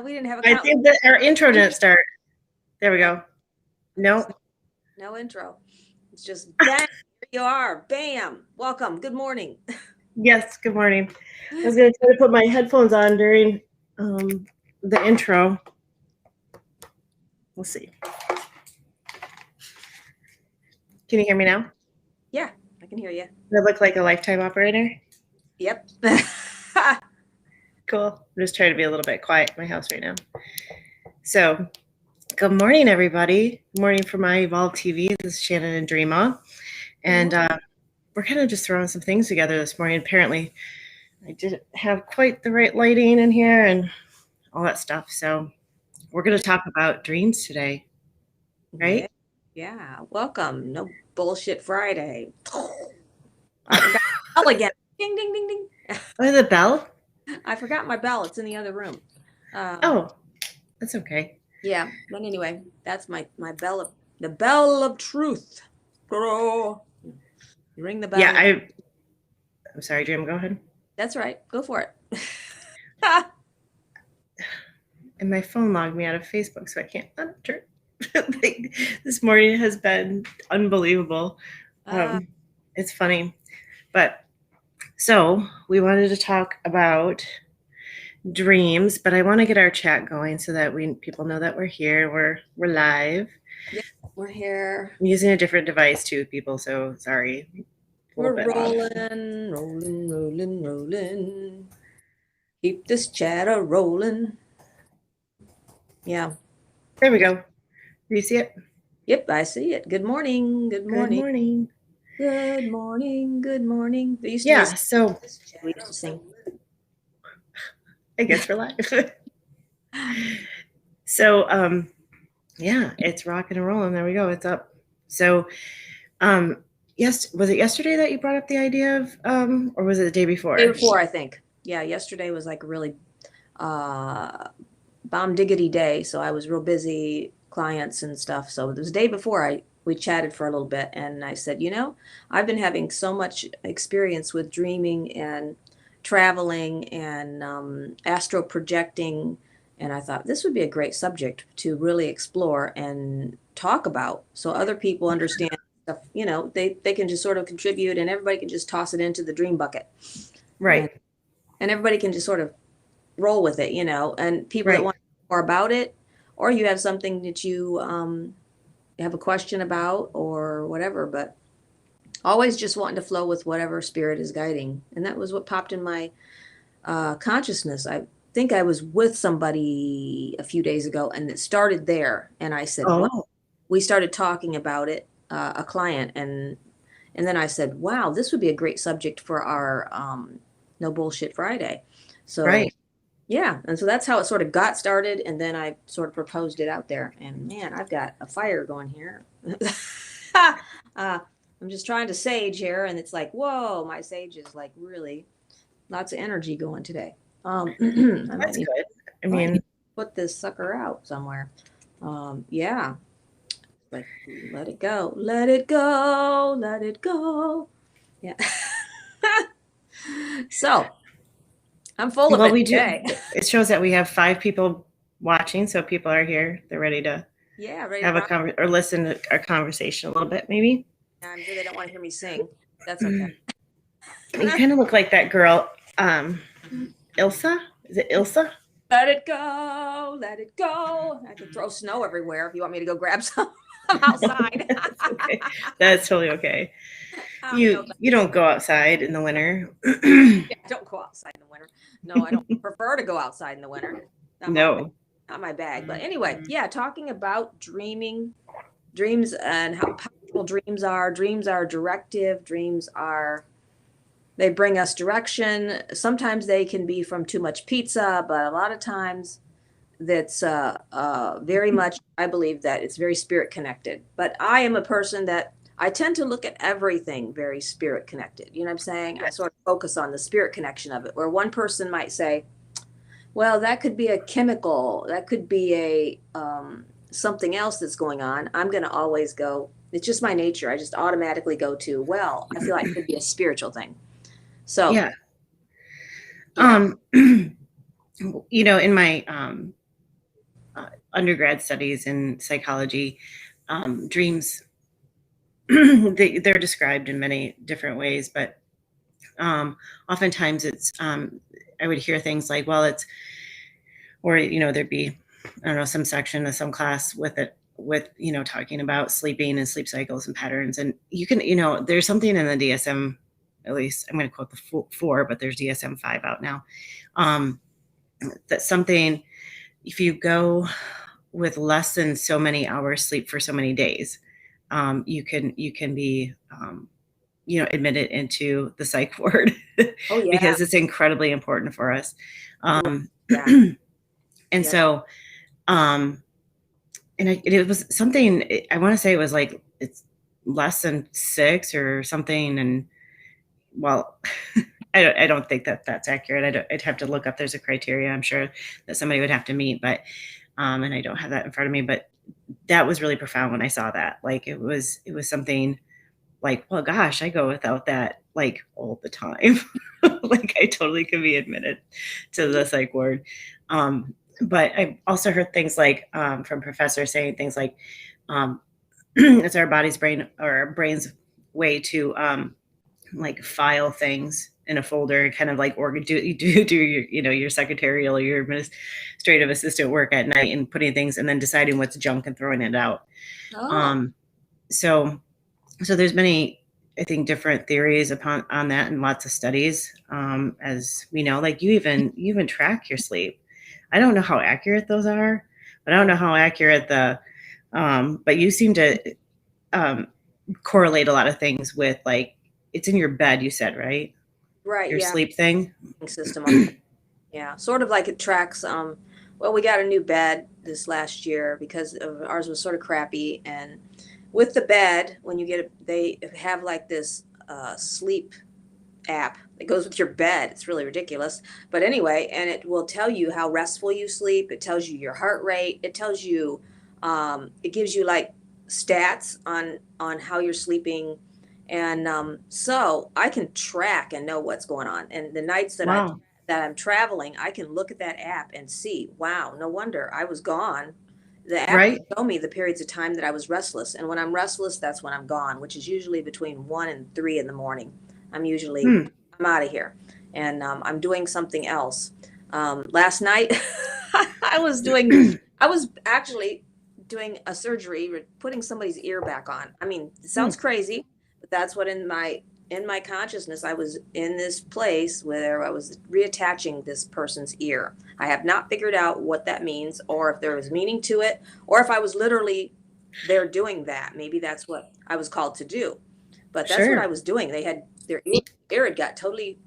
We didn't have a I count. think that our intro didn't start. There we go. No. No intro. It's just bang. Here you are. Bam. Welcome. Good morning. Yes, good morning. I was going to try to put my headphones on during the intro. We'll see. Can you hear me now? Yeah, I can hear you. Does I look like a lifetime operator? Yep. Cool. I'm just trying to be a little bit quiet in my house right now. So, good morning, everybody. Good morning from my Evolve TV. This is Shannon and Dreama. And we're kind of just throwing some things together this morning. Apparently, I didn't have quite the right lighting in here and all that stuff. So, we're going to talk about dreams today, right? Yeah. Welcome. No bullshit Friday. I forgot my bell again. Ding, ding, ding, ding. Oh, the bell? I forgot my bell. It's in the other room. Oh, that's okay. Yeah. But anyway, that's my bell. The bell of truth. Girl. You ring the bell. Yeah, I'm sorry, Jim. Go ahead. That's right. Go for it. And my phone logged me out of Facebook, so I can't enter. This morning has been unbelievable. It's funny. But so we wanted to talk about dreams, but I want to get our chat going so that people know that we're here. We're live. Yeah, we're here. I'm using a different device too, people, so sorry. We're rolling. Keep this chatter rolling. Yeah. There we go. Do you see it? Yep, I see it. Good morning. Good morning. Good morning. Good morning. Good morning. Yeah, so we used to sing. I guess we're live. So yeah, it's rocking and rolling. There we go. It's up. So yes, was it yesterday that you brought up the idea of or was it the day before? Day before, I think. Yeah, yesterday was like a really bomb diggity day, so I was real busy, clients and stuff. So it was the day before we chatted for a little bit, and I said, I've been having so much experience with dreaming and traveling and astro projecting, and I thought this would be a great subject to really explore and talk about so other people understand stuff. They can just sort of contribute, and everybody can just toss it into the dream bucket, right? And everybody can just sort of roll with it, and people that want to know more about it, or you have something that you have a question about or whatever, but always just wanting to flow with whatever spirit is guiding. And that was what popped in my consciousness. I think I was with somebody a few days ago, and it started there. And I said, well, we started talking about it, a client, and then I said, wow, this would be a great subject for our No Bullshit Friday. So yeah, and so that's how it sort of got started, and then I sort of proposed it out there. And man, I've got a fire going here. I'm just trying to sage here, and it's like, whoa, my sage is like really lots of energy going today. That's good. I mean, put this sucker out somewhere. Yeah, like let it go, let it go, let it go. Yeah. So I'm full of it today. It shows that we have 5 people watching, so people are here. They're ready to have or listen to our conversation a little bit, maybe. I'm sure they don't want to hear me sing. That's okay. You kind of look like that girl, Ilsa. Is it Ilsa? Let it go, let it go. I can throw snow everywhere if you want me to go grab some. I'm outside. That's okay. That's totally okay. You don't go outside in the winter. Yeah, don't go outside in the winter. No, I don't prefer to go outside in the winter. Not my bag. But anyway, yeah, talking about dreams and how powerful dreams are. Dreams are directive. They bring us direction. Sometimes they can be from too much pizza, but a lot of times that's very much, I believe that it's very spirit connected. But I am a person that I tend to look at everything very spirit connected. You know what I'm saying? Yes. I sort of focus on the spirit connection of it, where one person might say, well, that could be a chemical, that could be a something else that's going on. I'm going to always go, it's just my nature. I just automatically go to, well, I feel like it could be a spiritual thing. So yeah. In my undergrad studies in psychology, dreams, they're described in many different ways, but oftentimes it's, I would hear things like, well, it's, or, there'd be, I don't know, some section of some class with it, with, talking about sleeping and sleep cycles and patterns. And you can, there's something in the DSM, at least I'm going to quote the 4, but there's DSM-5 out now. That's something, if you go with less than so many hours sleep for so many days, you can be, admitted into the psych ward. Oh, yeah. Because it's incredibly important for us. Yeah. And so, and it was something, I want to say it was like, it's less than 6 or something. And well, I don't think that that's accurate. I'd have to look up. There's a criteria I'm sure that somebody would have to meet, but, and I don't have that in front of me, but that was really profound when I saw that. Like, it was something like, well, gosh, I go without that like all the time. Like, I totally could be admitted to the psych ward. But I also heard things like, from professors saying things like, it's our body's brain or our brain's way to, like, file things in a folder, kind of like do your, your secretarial or your administrative assistant work at night, and putting things and then deciding what's junk and throwing it out. Oh. So there's many, I think, different theories on that, and lots of studies. As we know, like, you even track your sleep. I don't know how accurate those are, but I don't know how accurate but you seem to correlate a lot of things with, like, it's in your bed, you said, right? Right. Your Yeah. sleep thing. System. Yeah. Sort of like it tracks. Well, we got a new bed this last year because ours was sort of crappy. And with the bed, when you get it, they have like this sleep app that goes with your bed. It's really ridiculous. But anyway, and it will tell you how restful you sleep. It tells you your heart rate. It tells you, it gives you like stats on how you're sleeping. And so I can track and know what's going on. And the nights that Wow. I'm traveling, I can look at that app and see, wow, no wonder I was gone. The app Right. will show me the periods of time that I was restless. And when I'm restless, that's when I'm gone, which is usually between 1 and 3 in the morning. I'm out of here. And I'm doing something else. Last night, I was actually doing a surgery, putting somebody's ear back on. I mean, it sounds crazy, but that's what in my consciousness, I was in this place where I was reattaching this person's ear. I have not figured out what that means, or if there was meaning to it, or if I was literally there doing that. Maybe that's what I was called to do. But that's Sure. what I was doing. They had their ear had got totally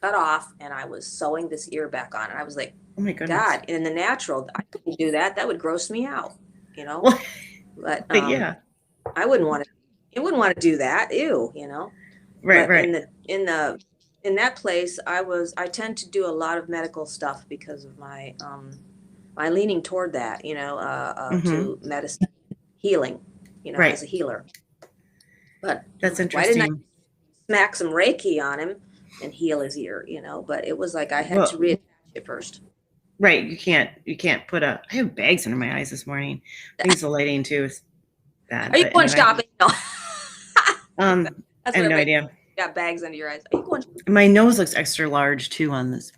cut off, and I was sewing this ear back on. And I was like, Oh my goodness. God, in the natural, I couldn't do that. That would gross me out, you know. Well, But yeah. I wouldn't want to. I wouldn't want to do that. Ew, you know. Right. But Right. in that place, I tend to do a lot of medical stuff because of my my leaning toward that, you know, to medicine, healing, you know, Right. as a healer. But That's why didn't I interesting. smack some Reiki on him and heal his ear, you know? But it was like I had to Well, reattach it first. right. You can't put I have bags under my eyes this morning. I think it's the lighting too is bad. Are you But going anyway, shopping? No. I That's have what no everybody idea. got bags under your eyes. Are you going? My nose looks extra large too on this,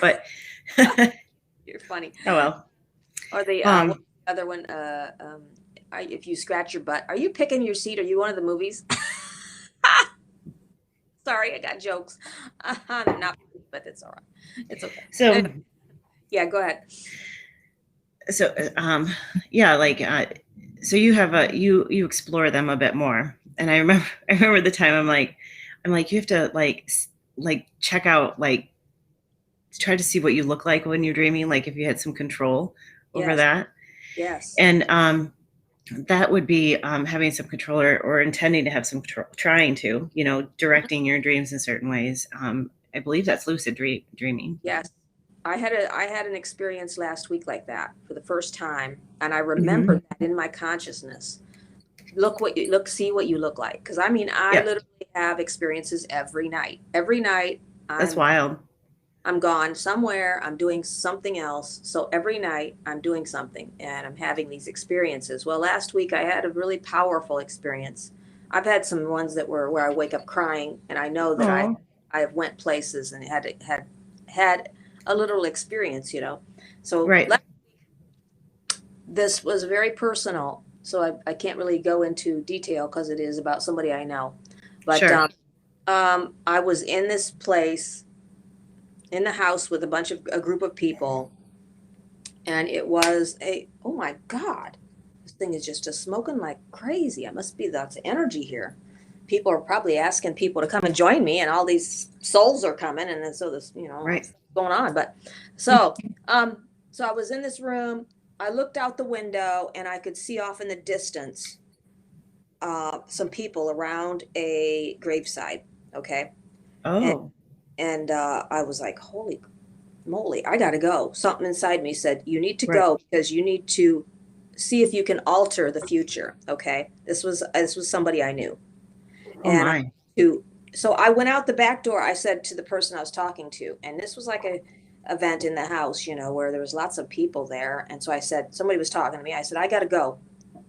but oh You're funny. well. Or the other one, if you scratch your butt, are you picking your seat? Are you one of the movies? Sorry, I got jokes. They're not, but it's all right. It's okay. So Anyway, yeah, go ahead. so yeah, like so you have you explore them a bit more, and I remember the time I'm like you have to like check out, like, try to see what you look like when you're dreaming, like if you had some control over Yes. that. Yes. And that would be having some control, or intending to have some control, trying to, directing your dreams in certain ways. I believe that's lucid dreaming. Yes. I had an experience last week like that for the first time, and I remembered that in my consciousness. See what you look like. Because I mean, I literally have experiences every night. Every night. That's wild. I'm gone somewhere, I'm doing something else. So every night I'm doing something and I'm having these experiences. Well, last week I had a really powerful experience. I've had some ones that were where I wake up crying and I know that Oh, I went places and had a little experience, you know. So right. this was very personal. So I can't really go into detail because it is about somebody I know. But Sure. I was in this place in the house with a group of people, and it was oh my God, this thing is just smoking like crazy. It must be lots of energy here. People are probably asking people to come and join me, and all these souls are coming, and then so this, you know, Right. what's going on. But so, so I was in this room. I looked out the window, and I could see off in the distance some people around a graveside. Okay, and Oh, I was like, holy moly, I gotta go. Something inside me said, you need to right. go because you need to see if you can alter the future. Okay. This was somebody I knew. Oh And my. to so I went out the back door, I said to the person I was talking to, and this was like a event in the house, you know, where there was lots of people there. And so I said, somebody was talking to me. I said, I gotta go.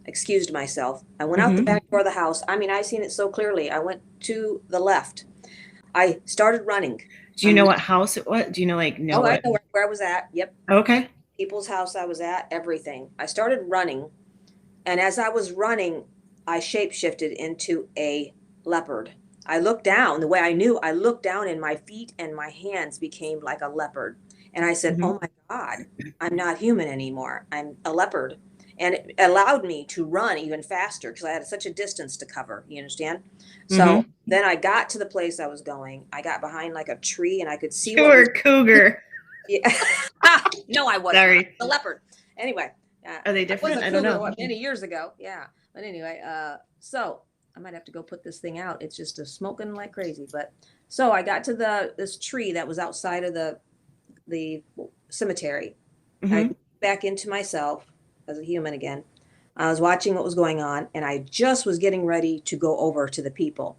Excused myself. I went out the Hmm. back door of the house. I mean, I seen it so clearly. I went to the left. I started running. Do you I'm know what house it was? Do you know, like, know Oh, I what? know where I was at. Yep. Okay. People's house I was at, everything. I started running, and as I was running, I shapeshifted into a leopard. I looked down the way I knew. I looked down, and my feet and my hands became like a leopard. And I said, Hmm. oh my God, I'm not human anymore. I'm a leopard. And it allowed me to run even faster because I had such a distance to cover. You understand? So Hmm. then I got to the place I was going. I got behind like a tree and I could see You what were was. a cougar. Yeah. No, I was not. Sorry. The leopard. Anyway, Are they I was different? a I don't cougar know. what, many years ago. Yeah. But anyway, so I might have to go put this thing out. It's just a smoking like crazy. But so I got to this tree that was outside of the cemetery. I Hmm. moved back into myself as a human again. I was watching what was going on, and I just was getting ready to go over to the people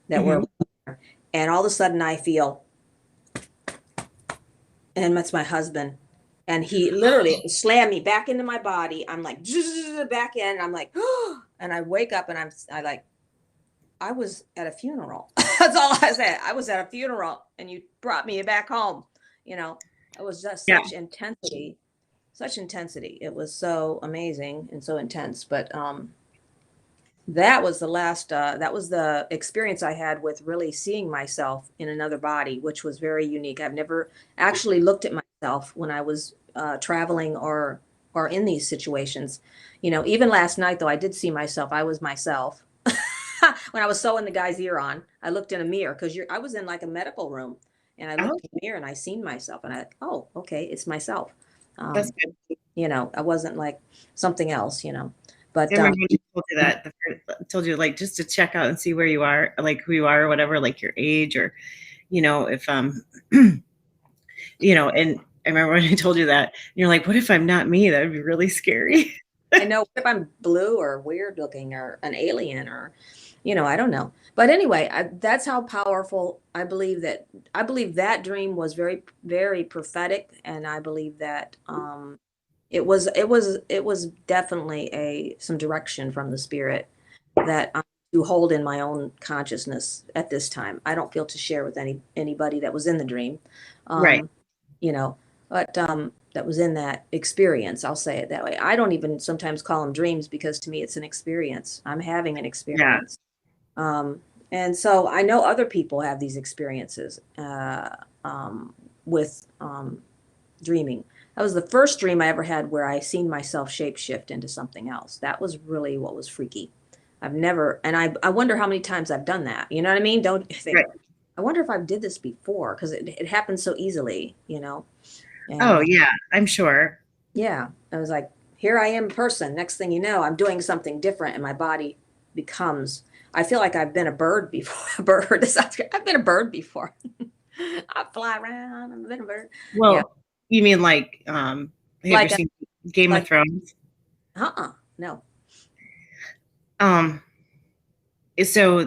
that Hmm. were there. And all of a sudden I feel, and that's my husband. And he literally slammed me back into my body. I'm like back in. I'm like, and I wake up and I like, I was at a funeral. That's all I said. I was at a funeral, and you brought me back home. You know, it was just Yeah. such intensity, such intensity. It was so amazing and so intense. But that was the last. That was the experience I had with really seeing myself in another body, which was very unique. I've never actually looked at myself when I was traveling or in these situations. You know, even last night though, I did see myself. I was myself when I was sewing the guy's ear on. I looked in a mirror because I was in like a medical room, and I Oh, looked in the mirror and I seen myself, and I oh okay, it's myself. that's Um, good. you know, I wasn't like something else. You know, I but remember when you told you that told you, like, just to check out and see where you are, like who you are or whatever, like your age, or if and I remember when I told you that, and you're like, what if I'm not me? That would be really scary. I know if I'm blue or weird looking or an alien or, you know, I don't know. But anyway, that's how powerful I believe that. I believe that dream was very, very prophetic, and I believe that it was definitely some direction from the spirit that I'm to hold in my own consciousness at this time. I don't feel to share with anybody that was in the dream. Right. Um, you know, but that was in that experience. I'll say it that way. I don't even sometimes call them dreams because to me it's an experience. I'm having an Yeah. experience. Um, and so I know other people have these experiences with dreaming. That was the first dream I ever had where I seen myself shapeshift into something else. That was really what was freaky. I've never, and I wonder how many times I've done that. You know what I mean? Don't you think, Right. I wonder if I did this before because it happens so easily, you know? And Oh, yeah, I'm sure. yeah, I was like, here I am, person. Next thing you know, I'm doing something different, and my body becomes. I feel like I've been a bird before. A bird. I've been a bird before. I fly around. I've been a bird. Yeah, Well, you mean like, have you ever like a seen Game of like. Thrones? No. So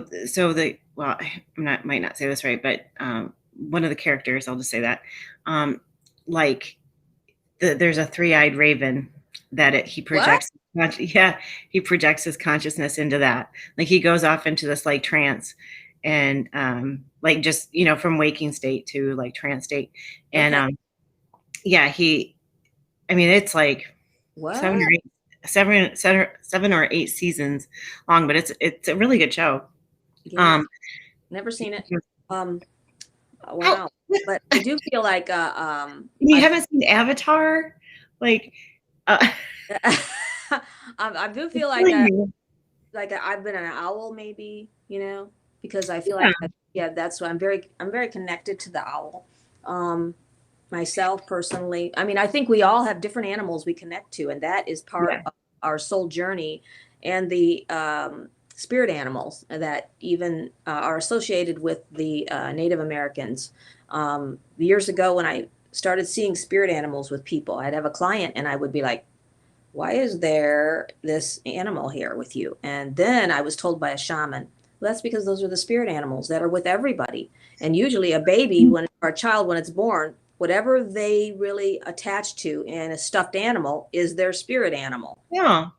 the well, I might not say this right, but one of the characters, I'll just say that, like there's a three-eyed raven that he projects. Yeah, he projects his consciousness into that. Like he goes off into this like trance, and like just from waking state to like trance state, and yeah, I mean, it's like What? 7 or 8 seasons long, but it's a really good show. Yeah. Never seen it. Wow. But I do feel like you haven't seen Avatar? Like I do feel like I've been an owl maybe, because I feel like that's why I'm very connected to the owl. Myself personally. I mean, I think we all have different animals we connect to, and that is part of our soul journey, and the spirit animals that even are associated with the Native Americans. Years ago, when I started seeing spirit animals with people, I'd have a client and I would be like, why is there this animal here with you? And then I was told by a shaman, well, that's because those are the spirit animals that are with everybody. And usually a baby, or a child, when it's born, whatever they really attach to in a stuffed animal is their spirit animal. Yeah.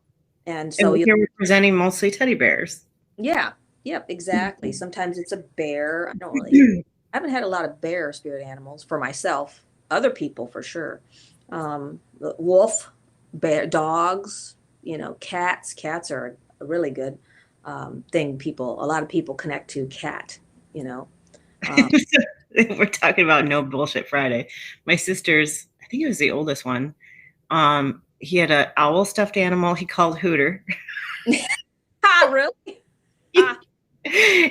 And so you're presenting mostly teddy bears. Yeah. Yep, exactly. Sometimes it's a bear. I haven't had a lot of bear spirit animals for myself. Other people for sure. Wolf, bear, dogs, cats. Cats are a really good thing. A lot of people connect to cat, We're talking about No Bullshit Friday. My sister's, I think it was the oldest one. He had an owl stuffed animal he called Hooter. Really?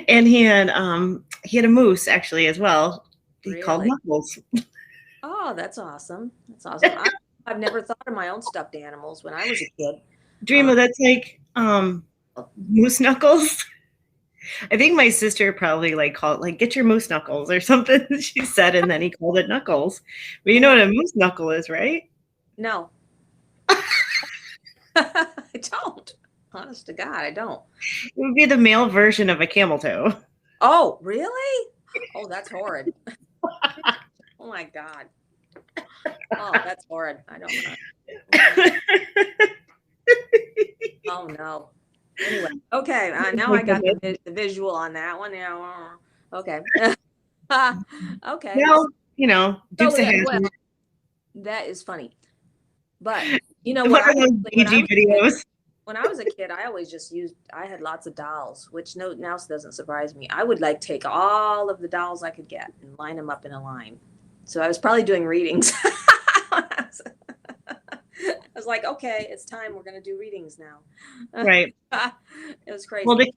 And he had a moose actually as well. He called Knuckles. Oh, that's awesome. That's awesome. I've never thought of my own stuffed animals when I was a kid. Dreama, that's like moose knuckles. I think my sister probably called get your moose knuckles or something, she said, and then he called it Knuckles. But you know what a moose knuckle is, right? No. I don't. Honest to God, I don't. It would be the male version of a camel toe. Oh, really? Oh, that's horrid. Oh my God. Oh, that's horrid. I don't know. Oh no. Anyway, okay. Now I got the visual on that one. Yeah. Okay. Okay. Well, Dukes of Hazzard. Well, that is funny. But what are those PG videos? When I was a kid, I always just I had lots of dolls, which now doesn't surprise me. I would take all of the dolls I could get and line them up in a line. So I was probably doing readings. I was like, okay, it's time. We're going to do readings now. Right. It was crazy. Well, to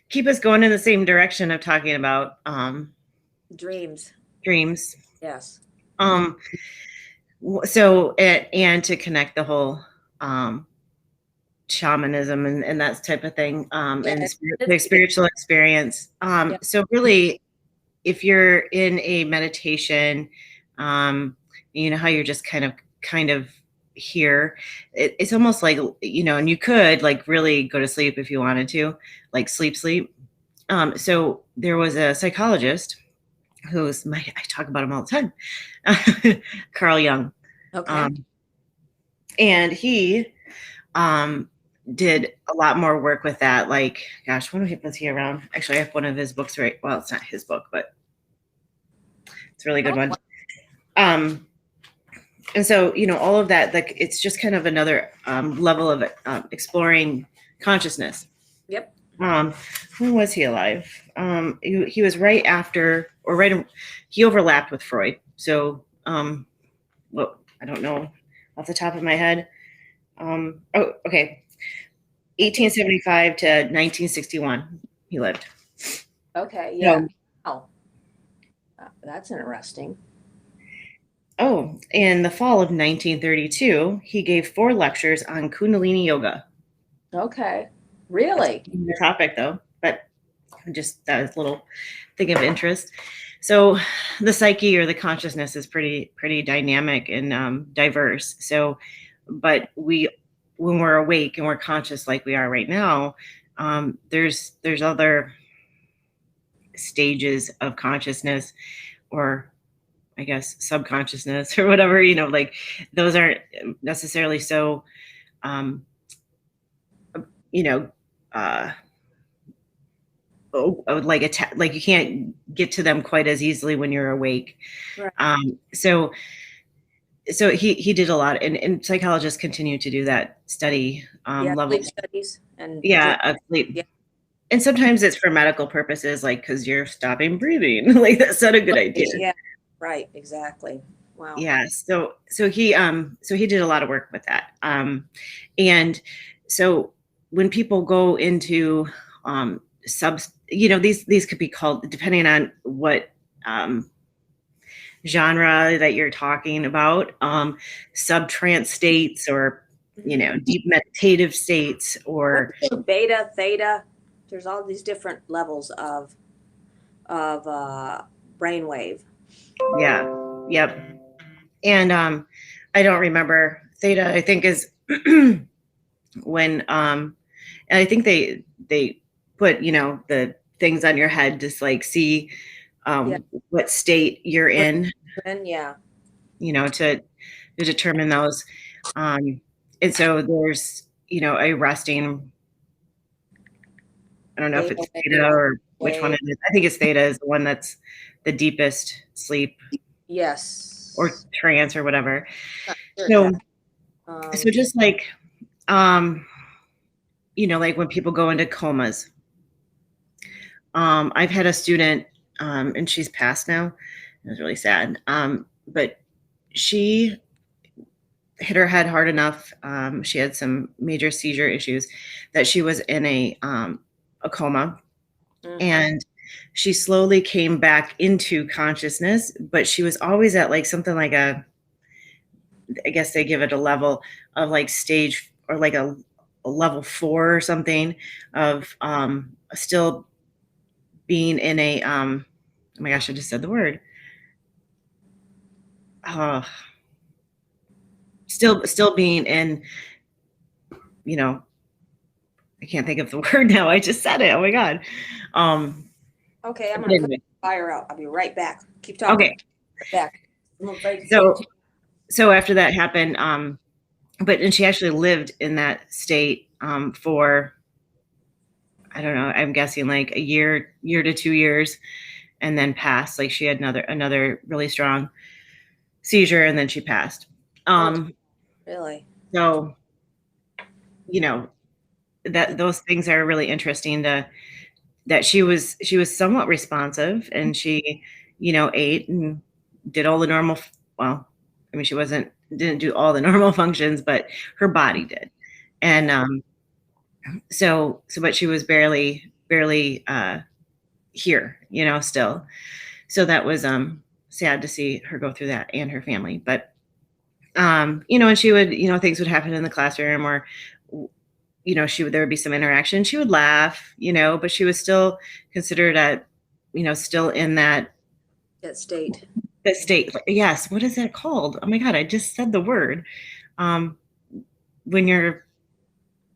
keep us going in the same direction of talking about dreams. Yes. So, and to connect the whole shamanism and that type of thing, and the spiritual experience. So really, if you're in a meditation, how you're just kind of here, it's almost like, and you could really go to sleep if you wanted to, sleep. So there was a psychologist who's I talk about him all the time, Carl Jung. Okay. And he did a lot more work with that. Gosh, when was he around? Actually, I have one of his books well, it's not his book, but it's a really good one. And so, all of that, it's just kind of another level of exploring consciousness. Yep. When was he alive? He was right after, he overlapped with Freud. So, well, I don't know off the top of my head. Okay. 1875 to 1961, he lived. Okay. Yeah. Oh, that's interesting. Oh, in the fall of 1932, he gave 4 lectures on Kundalini yoga. Okay. Really? The topic, though, but just that little thing of interest. So, the psyche or the consciousness is pretty dynamic and diverse. So, but when we're awake and we're conscious like we are right now, there's other stages of consciousness, or I guess subconsciousness or whatever, like those aren't necessarily so, um, you know, uh, like like you can't get to them quite as easily when you're awake. Right. So he did a lot, and psychologists continue to do that study Yeah, level. sleep studies and Yeah, of sleep. yeah. And sometimes it's for medical purposes, like because you're stopping breathing. Like that's not a good idea. Yeah, right, exactly. Wow. Yeah. So he did a lot of work with that. And so when people go into these could be called, depending on what genre that you're talking about, subtrance states, or deep meditative states, or beta, theta. There's all these different levels of brainwave. yeah, yep. And I don't remember theta. I think is when and I think they put the things on your head to like see what state you're in, And yeah, to determine those. And so there's a resting. I don't know if it's theta or which one it is. I think it's theta is the one that's the deepest sleep. Yes. Or trance or whatever. Sure, So just like like when people go into comas. I've had a student, and she's passed now. It was really sad. But she hit her head hard enough. She had some major seizure issues that she was in a coma. And she slowly came back into consciousness, but she was always at like something like I guess they give it a level of like stage, or like a level 4 or something, of still being in a oh my gosh, I just said the word. Still being in, I can't think of the word now. I just said it. Oh my God. Okay, I'm gonna put the fire out. I'll be right back. Keep talking. Okay. Back. So after that happened, and she actually lived in that state for, I don't know, I'm guessing like a year to 2 years, and then passed. Like she had another really strong seizure, and then she passed. Really? So, that those things are really interesting, that she was somewhat responsive, and she, ate and did all the normal, well, I mean, she didn't do all the normal functions, but her body did. And but she was barely here, still. So that was sad to see her go through that, and her family. But and she would, things would happen in the classroom, or there would be some interaction. She would laugh, but she was still considered still in that state. That state. Yes. What is that called? Oh my God, I just said the word. When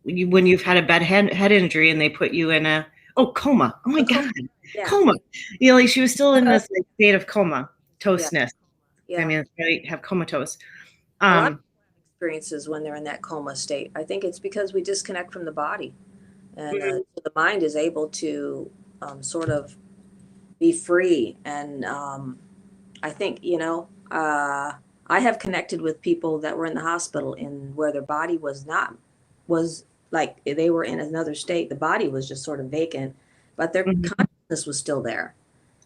you've had a bad head injury and they put you in a coma. Oh my God. Yeah. Coma. Like she was still in this like, state of comatose-ness. Yeah. I mean, they have comatose. A lot of experiences when they're in that coma state. I think it's because we disconnect from the body, and the mind is able to sort of be free. And I think I have connected with people that were in the hospital where their body was like they were in another state. The body was just sort of vacant, but their consciousness was still there.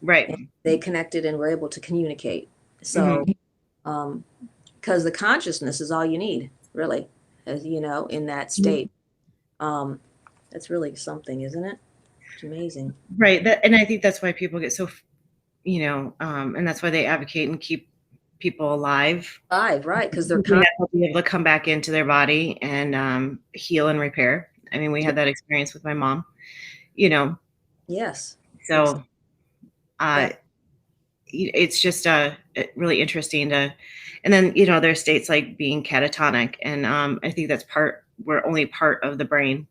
Right. And they connected and were able to communicate. So, because the consciousness is all you need, really, as in that state. That's really something, isn't it? It's amazing. Right. And I think that's why people get so, and that's why they advocate and keep people alive. Right. Because they're be able to come back into their body and heal and repair. I mean, we had that experience with my mom, Yes. So it's just really interesting and then, there's states like being catatonic. And I think that's where only part of the brain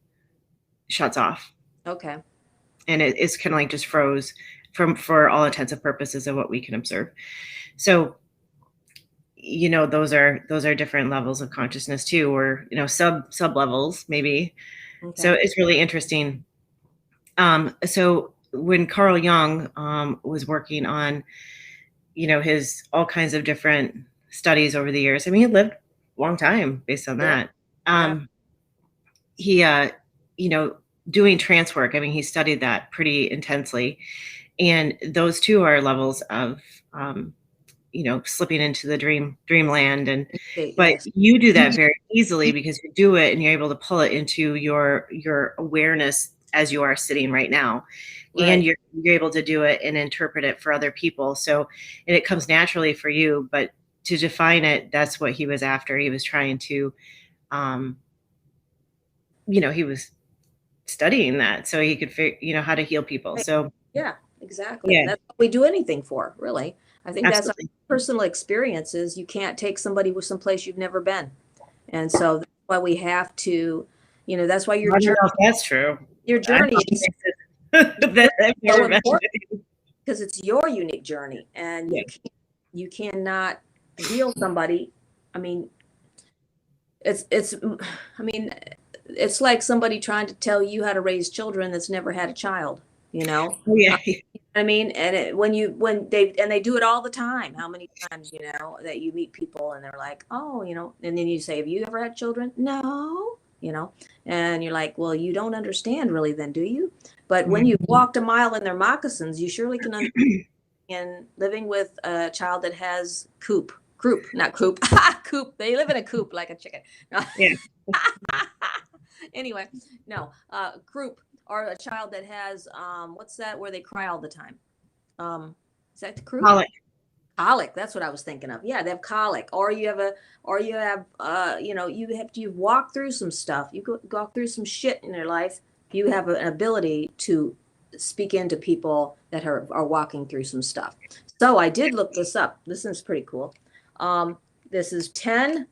shuts off. Okay. And it's kind of like just froze. for all intents and purposes of what we can observe. So, those are different levels of consciousness too, or sub levels maybe. Okay. So it's really interesting. So when Carl Jung was working on his all kinds of different studies over the years, I mean, he lived a long time based on that. He doing trance work, I mean, he studied that pretty intensely, and those two are levels of slipping into the dreamland. And but Yes. you do that very easily because you do it and you're able to pull it into your awareness as you are sitting right now. Right. And you're able to do it and interpret it for other people. So, and it comes naturally for you, but to define it, that's what he was after. He was trying to, he was studying that so he could figure, how to heal people. Right. So yeah, exactly. Yeah. That's what we do anything for, really. I think Absolutely. That's our personal experiences. You can't take somebody with someplace you've never been. And so that's why we have to, that's why your journey. That's true. Your journey is so important because it's your unique journey, and you cannot heal somebody. I mean, it's like somebody trying to tell you how to raise children that's never had a child, Yeah. I mean, and when they do it all the time. How many times, that you meet people and they're like, oh, and then you say, have you ever had children? No, and you're like, well, you don't understand really then, do you? But when you've walked a mile in their moccasins, you surely can understand. And living with a child that has croup, not coop, coop. They live in a coop like a chicken. No. Yeah. Anyway, no, croup. Or a child that has what's that where they cry all the time? Is that the croup? Colic. That's what I was thinking of. Yeah, they have colic. Or you've walked through some stuff. You go through some shit in your life. You have an ability to speak into people that are walking through some stuff. So I did look this up. This is pretty cool. This is 10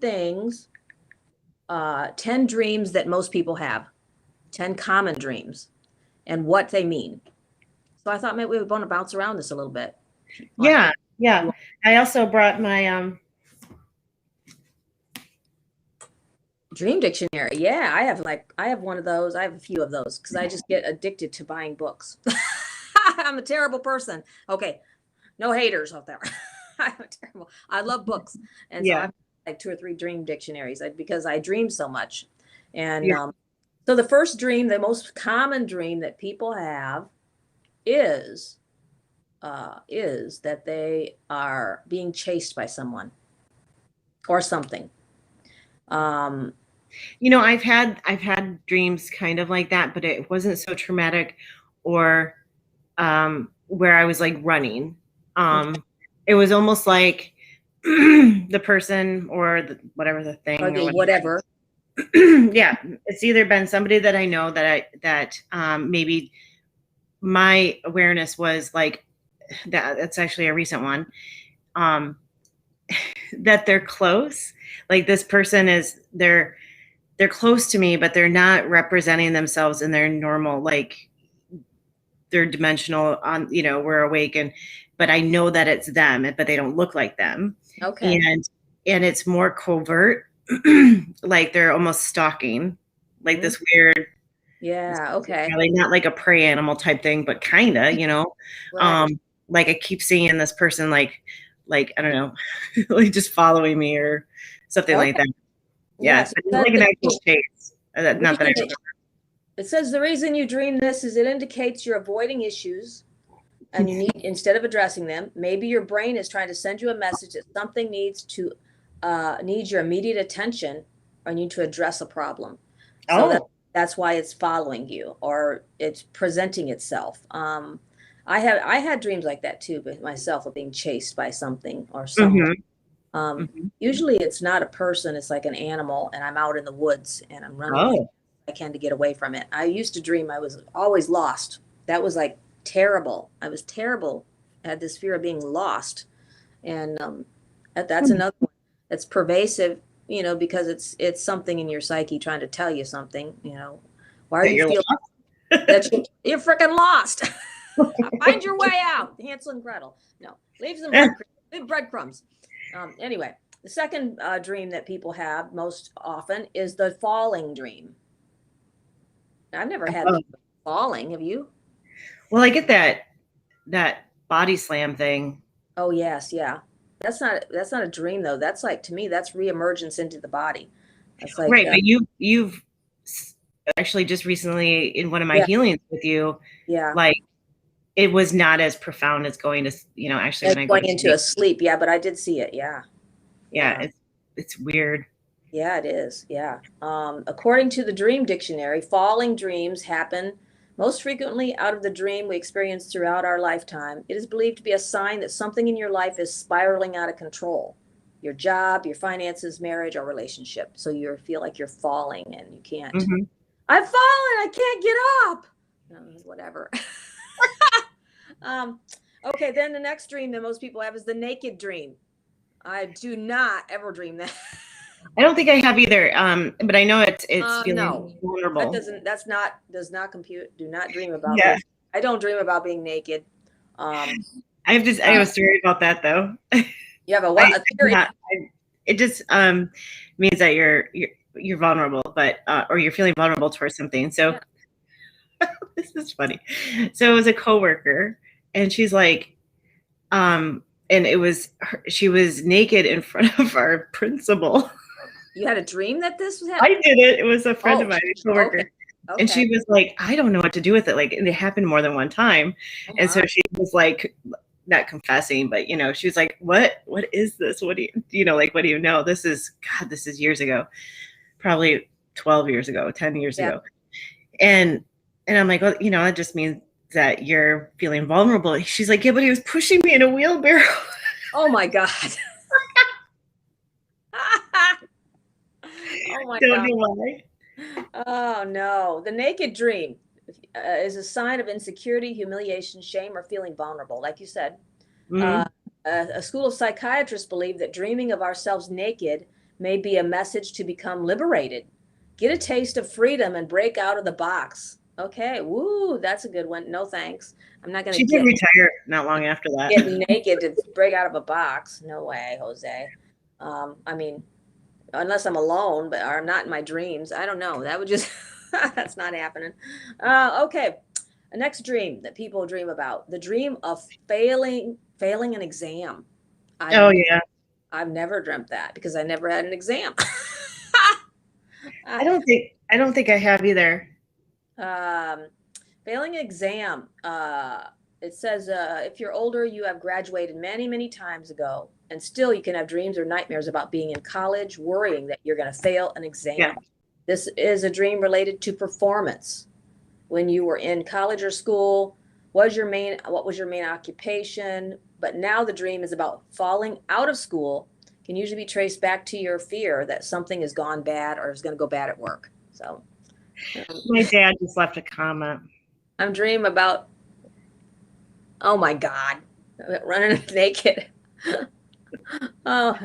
things, 10 dreams that most people have. 10 common dreams and what they mean. So I thought maybe we would want to bounce around this a little bit. Yeah. I also brought my dream dictionary. Yeah, I have one of those. I have a few of those because I just get addicted to buying books. I'm a terrible person. Okay, no haters out there. I love books, and so I have like 2 or 3 dream dictionaries because I dream so much, and so the first dream, the most common dream that people have is that they are being chased by someone or something. I've had dreams kind of like that, but it wasn't so traumatic or where I was like running. It was almost like the person or whatever the thing or whatever. Yeah, it's either been somebody that I know that maybe my awareness was like that's actually a recent one, that they're close, like this person is they're close to me, but they're not representing themselves in their normal, like their dimensional on, we're awake, but I know that it's them, but they don't look like them. Okay. And it's more covert. Like they're almost stalking, like this weird. Yeah. Okay. Like not like a prey animal type thing, but kinda, Right. Like I keep seeing this person, like I don't know, like just following me or something like that. Yeah, so it's like an actual chase. Not that I remember. It says the reason you dream this is it indicates you're avoiding issues, and you need, instead of addressing them, maybe your brain is trying to send you a message that something needs your immediate attention, or you need to address a problem. So that's why it's following you, or it's presenting itself. I had dreams like that too, but myself, of being chased by something or someone. Usually it's not a person, it's like an animal, and I'm out in the woods and I'm running. I can to get away from it. I used to dream I was always lost. That was like terrible. I was terrible. I had this fear of being lost. And that's another one that's pervasive, because it's something in your psyche trying to tell you something, why are you feeling that you're freaking lost? Find your way out, Hansel and Gretel. No, leave some breadcrumbs. Anyway, the second dream that people have most often is the falling dream. I've never had falling. Have you? Well, I get that body slam thing. Oh yes, yeah. That's not a dream though. That's like, to me, that's reemergence into the body. That's like Right, but you've actually just recently in one of my yeah, healings with you, yeah. like it was not as profound as going to, actually It's when I go going to into sleep. a sleep. Yeah, but I did see it. Yeah. Yeah, Yeah. it's weird. Yeah, it is. Yeah. According to the Dream Dictionary, falling dreams happen most frequently out of the dream we experience throughout our lifetime. It is believed to be a sign that something in your life is spiraling out of control. Your job, your finances, marriage, or relationship. So you feel like you're falling and you can't. Hmm. I've fallen. I can't get up. Whatever. Okay, then the next dream that most people have is the naked dream. I do not ever dream that. I don't think I have either. But I know it's feeling No, vulnerable. does not compute. Do not dream about Yeah, this. I don't dream about being naked. Um, I have a story about that though. you have a I, what? A theory? it just means that you're vulnerable, but or you're feeling vulnerable towards something. So this is funny. So it was a coworker, and she's like, and she was naked in front of our principal. You had a dream that this was I happening? did it. It was a friend of Oh, mine, a coworker. okay. And she Okay. was like, I don't know what to do with it. Like, it happened more than one time. Oh And so my. she was like, not confessing, but she was like, what is this? What do like, what do you know? This is years ago, probably 12 years ago, 10 years Yeah. ago. And I'm like, well, that just means that you're feeling vulnerable. She's like, yeah, but he was pushing me in a wheelbarrow. Oh my God. Oh my Don't God. know why. Oh no. The naked dream is a sign of insecurity, humiliation, shame, or feeling vulnerable. Like you said, Mm-hmm. uh, a school of psychiatrists believe that dreaming of ourselves naked may be a message to become liberated. Get a taste of freedom and break out of the box. Okay, woo, that's a good one. No thanks. I'm not going She to did retire not long after that. get naked to break out of a box. No way, Jose. I mean, unless I'm alone, but or I'm not in my dreams. I don't know. That would just that's not happening. Okay. A next dream that people dream about: the dream of failing an exam. Oh yeah. I've never dreamt that because I never had an exam. I don't think I have either. um, Failing an exam. It says if you're older, you have graduated many, many times ago, and still you can have dreams or nightmares about being in college, worrying that you're going to fail an exam. Yeah. This is a dream related to performance. When you were in college or school, what was your main occupation? But now the dream is about falling out of school. Can usually be traced back to your fear that something has gone bad or is going to go bad at work. So My dad just left a comment. I'm dreaming about, oh my God, running naked. Oh,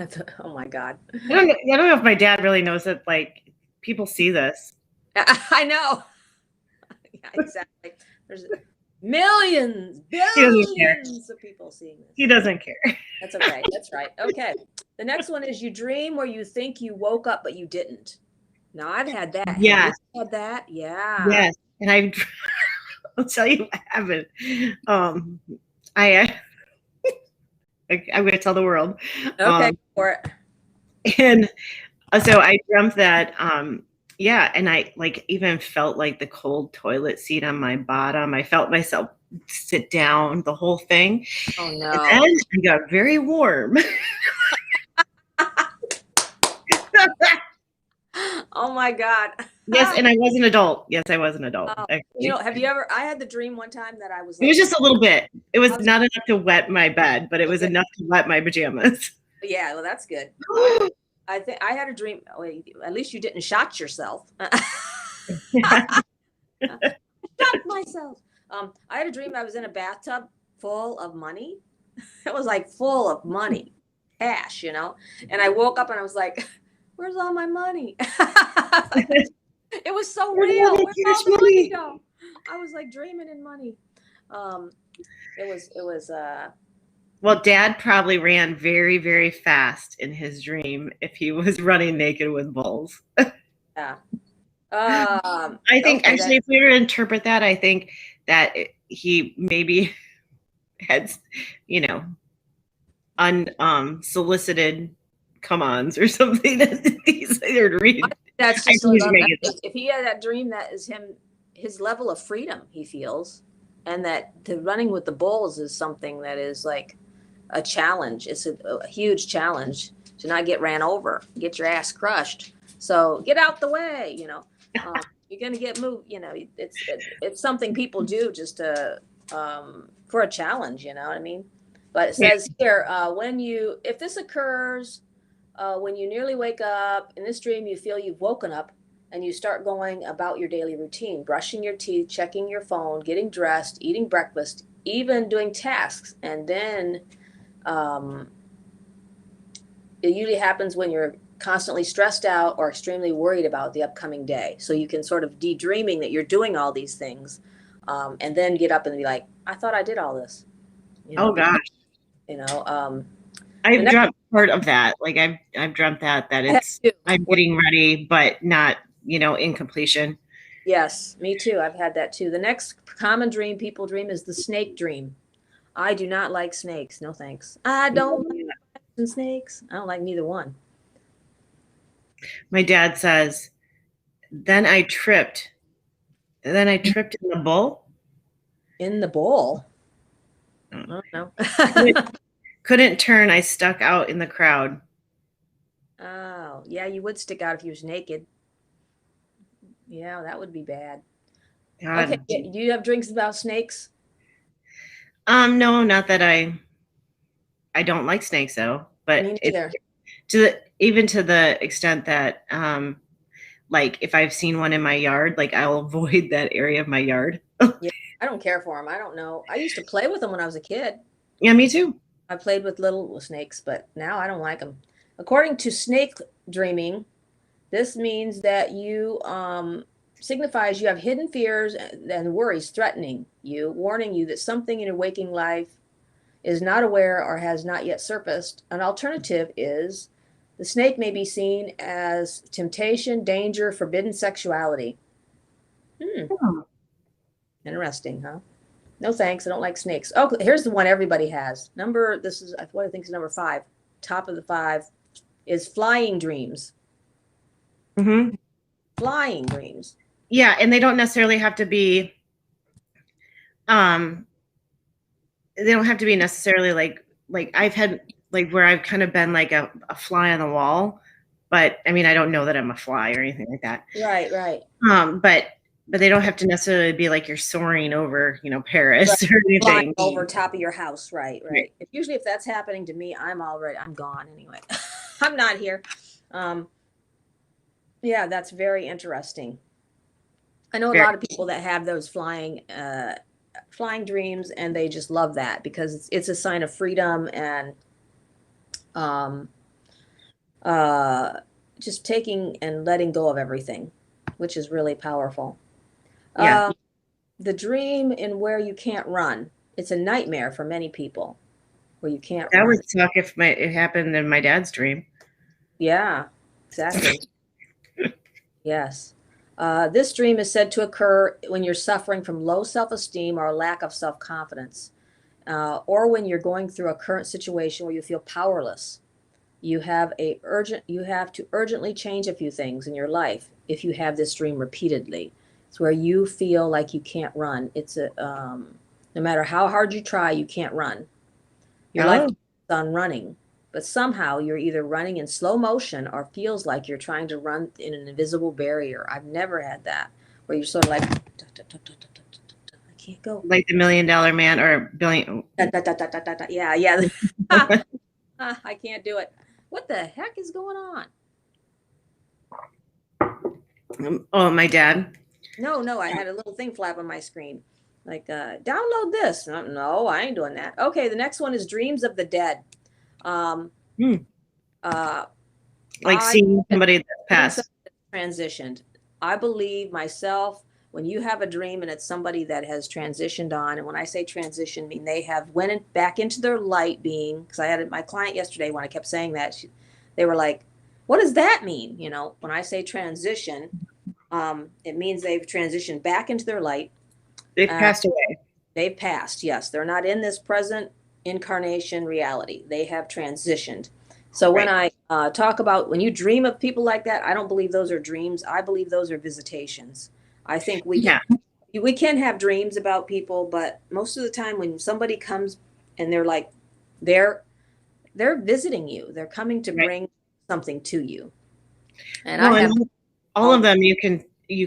oh my God. I don't know if my dad really knows that, like, people see this. I know. Yeah, exactly. There's millions, care. billions of people seeing this. He doesn't care. That's okay. That's right. Okay. The next one is you dream where you think you woke up, but you didn't. Now I've had that. Yes. Have you had that? Yeah. Yes. And I'll tell you what happened. I'm going to tell the world. Okay. For it. And so I dreamt that, yeah, and I like even felt like the cold toilet seat on my bottom. I felt myself sit down, the whole thing. Oh no. And then I got very warm. Oh my God. Yes, and I was an adult. Yes, I was an adult. Have you ever, I had the dream one time that I was It was just a little bit. It was not enough to wet my bed, but it was enough to wet my pajamas. Yeah, well, that's good. I think I had a dream. At least you didn't shot yourself. Shot myself. I had a dream I was in a bathtub full of money. It was like full of money, cash, And I woke up and I was like, "Where's all my money?" It was so real. Where'd all the money go? I was like dreaming in money. Um, it was Well, Dad probably ran very, very fast in his dream if he was running naked with bulls. yeah. I think Okay, actually, that if we were to interpret that, I think that he maybe had, you know, unsolicited come-ons or something that he's read. that's I just think he's love making that. If he had that dream, that is him, his level of freedom he feels, and that the running with the bulls is something that is like a challenge. It's a huge challenge to not get ran over, get your ass crushed. So get out the way, you're gonna get moved. It's something people do just to for a challenge. You know what I mean? But it yeah. says here, if this occurs when you nearly wake up in this dream, you feel you've woken up and you start going about your daily routine, brushing your teeth, checking your phone, getting dressed, eating breakfast, even doing tasks, and then um, it usually happens when you're constantly stressed out or extremely worried about the upcoming day. So you can sort of de-dreaming that you're doing all these things, and then get up and be like, "I thought I did all this." Oh Because, gosh, the I've next dreamt part of that. Like I've dreamt that I have it's two. I'm getting ready, but not in completion. Yes, me too. I've had that too. The next common dream people dream is the snake dream. I do not like snakes. No thanks. I don't like snakes. I don't like neither one. My dad says, then I tripped. Then I tripped in the bowl. In the bowl. Oh. I don't know. Couldn't turn. I stuck out in the crowd. Oh, yeah, you would stick out if you was naked. Yeah, that would be bad. Okay, God. do you have drinks about snakes? No, not that I don't like snakes though, but Me it neither. even to the extent that like if I've seen one in my yard, like I'll avoid that area of my yard. Yeah, I don't care for them. I don't know. I used to play with them when I was a kid. Yeah, me too. I played with little snakes, but now I don't like them. According to snake dreaming, this means that you signifies you have hidden fears and worries threatening you, warning you that something in your waking life is not aware or has not yet surfaced. An alternative is the snake may be seen as temptation, danger, forbidden sexuality. Hmm, Oh. interesting, huh? No thanks. I don't like snakes. Oh, here's the one everybody has. This is what I think is number 5. Top of the 5 is flying dreams. Mm-hmm. Flying dreams. Yeah, and they don't necessarily have to be um they don't have to be necessarily like I've had like where I've kind of been like a fly on the wall, but I mean I don't know that I'm a fly or anything like that. Right, right. But they don't have to necessarily be like you're soaring over, Right. Paris or Flying anything. over top of your house. Right, Right. right. Usually if that's happening to me, I'm gone anyway. I'm not here. Um, yeah, that's very interesting. I know a Very. lot of people that have those flying dreams and they just love that because it's a sign of freedom and um uh just taking and letting go of everything, which is really powerful. Yeah. Um, the dream in where you can't run. It's a nightmare for many people where you can't That run. would suck if it happened in my dad's dream. Yeah, exactly. Yes. This dream is said to occur when you're suffering from low self-esteem or a lack of self-confidence, or when you're going through a current situation where you feel powerless. You have to urgently change a few things in your life if you have this dream repeatedly. It's where you feel like you can't run. No matter how hard you try, you can't run. Your life Oh, is on running, but somehow you're either running in slow motion or feels like you're trying to run in an invisible barrier. I've never had that where you're sort of like, I can't go. like the $1 Million Man or billion. Yeah, yeah. I can't do it. What the heck is going on? Oh, my dad. No, I had a little thing flap on my screen. Like, download this. No, I ain't doing that. Okay, the next one is Dreams of the Dead. Um, Hmm. uh, Like I seeing somebody that seeing passed. something that's transitioned. I believe myself when you have a dream and it's somebody that has transitioned on, and when I say transition, I mean they have back into their light being, because I had my client yesterday when I kept saying that, they were like, what does that mean? You know, when I say transition, it means they've transitioned back into their light. They've passed away. They've passed, yes. They're not in this present incarnation reality. They have transitioned. So when I talk about, when you dream of people like that, I don't believe those are dreams. I believe those are visitations. I think we can have dreams about people, but most of the time when somebody comes and they're like, they're visiting you. They're coming to bring something to you. And well, I have all of them. You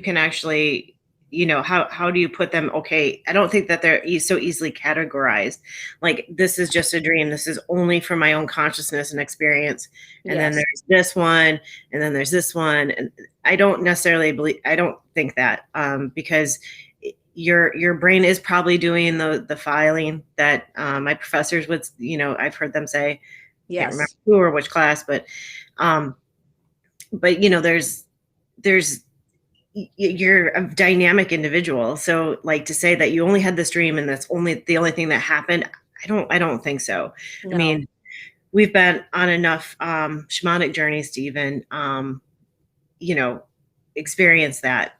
can actually, you know, how do you put them? Okay, I don't think that they're so easily categorized. Like, this is just a dream. This is only for my own consciousness and experience. And then there's this one, and then there's this one. And I don't necessarily believe. I don't think that because your brain is probably doing the filing that my professors would. You know, I've heard them say. Yes. Can't remember who or which class, but you know, there's you're a dynamic individual. So like to say that you only had this dream and that's the only thing that happened, I don't think so. No. I mean, we've been on enough shamanic journeys to even you know, experience that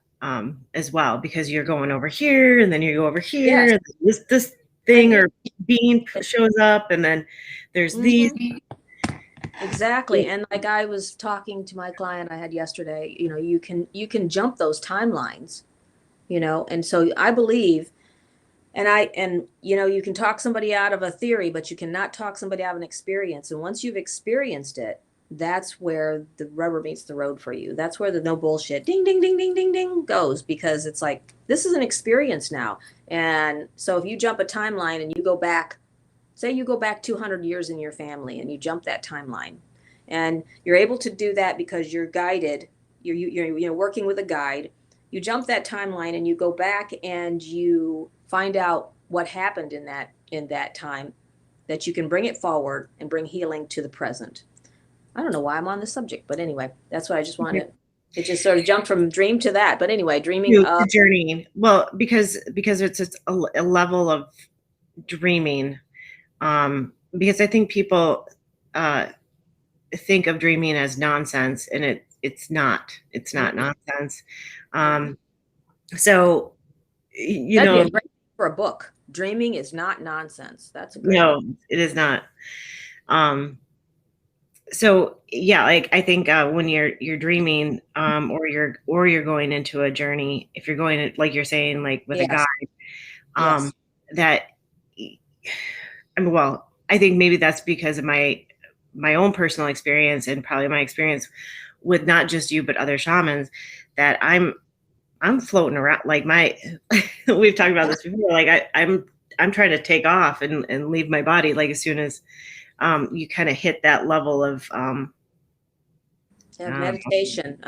as well, because you're going over here and then you go over here, and this thing or being shows up, and then there's these. Exactly. And like I was talking to my client I had yesterday, you know, you can jump those timelines, you know, and so I believe, and you know, you can talk somebody out of a theory, but you cannot talk somebody out of an experience. And once you've experienced it, that's where the rubber meets the road for you. That's where the no bullshit ding, ding, ding, ding, ding, ding goes, because it's like, this is an experience now. And so if you jump a timeline and you go back, say you go back 200 years in your family and you jump that timeline, and you're able to do that because you're guided, you're working with a guide. You jump that timeline and you go back and you find out what happened in that time, that you can bring it forward and bring healing to the present. I don't know why I'm on this subject, but anyway, that's what I just wanted. It just sort of jumped from dream to that. But anyway, dreaming journey. Well, because it's a level of dreaming. Because I think people think of dreaming as nonsense, and it's not nonsense. So you that'd know, be a great for a book. Dreaming is not nonsense. That's a great no, it is not. So yeah, like I think when you're dreaming, or you're going into a journey, if you're going like you're saying, like with a guide, that. I mean, well, I think maybe that's because of my own personal experience, and probably my experience with not just you but other shamans, that I'm floating around like we've talked about this before, like I'm trying to take off and leave my body, like as soon as you kind of hit that level of meditation.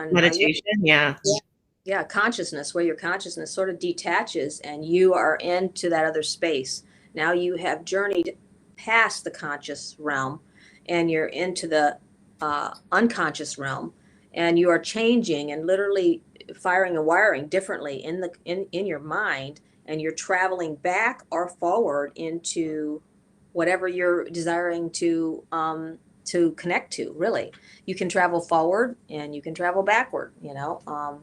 Consciousness, where your consciousness sort of detaches and you are into that other space. Now you have journeyed past the conscious realm and you're into the unconscious realm, and you are changing and literally firing and wiring differently in your mind, and you're traveling back or forward into whatever you're desiring to connect to. Really, you can travel forward and you can travel backward, you know.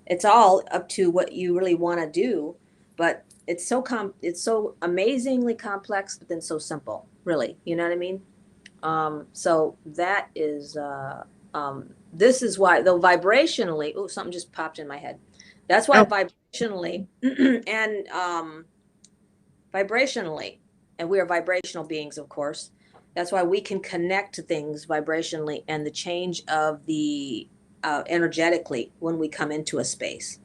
It's all up to what you really want to do, but it's so amazingly complex, but then so simple, really. You know what I mean? So that is, this is why, though vibrationally, something just popped in my head. That's why vibrationally and we are vibrational beings, of course. That's why we can connect to things vibrationally, and the change of the energetically when we come into a space.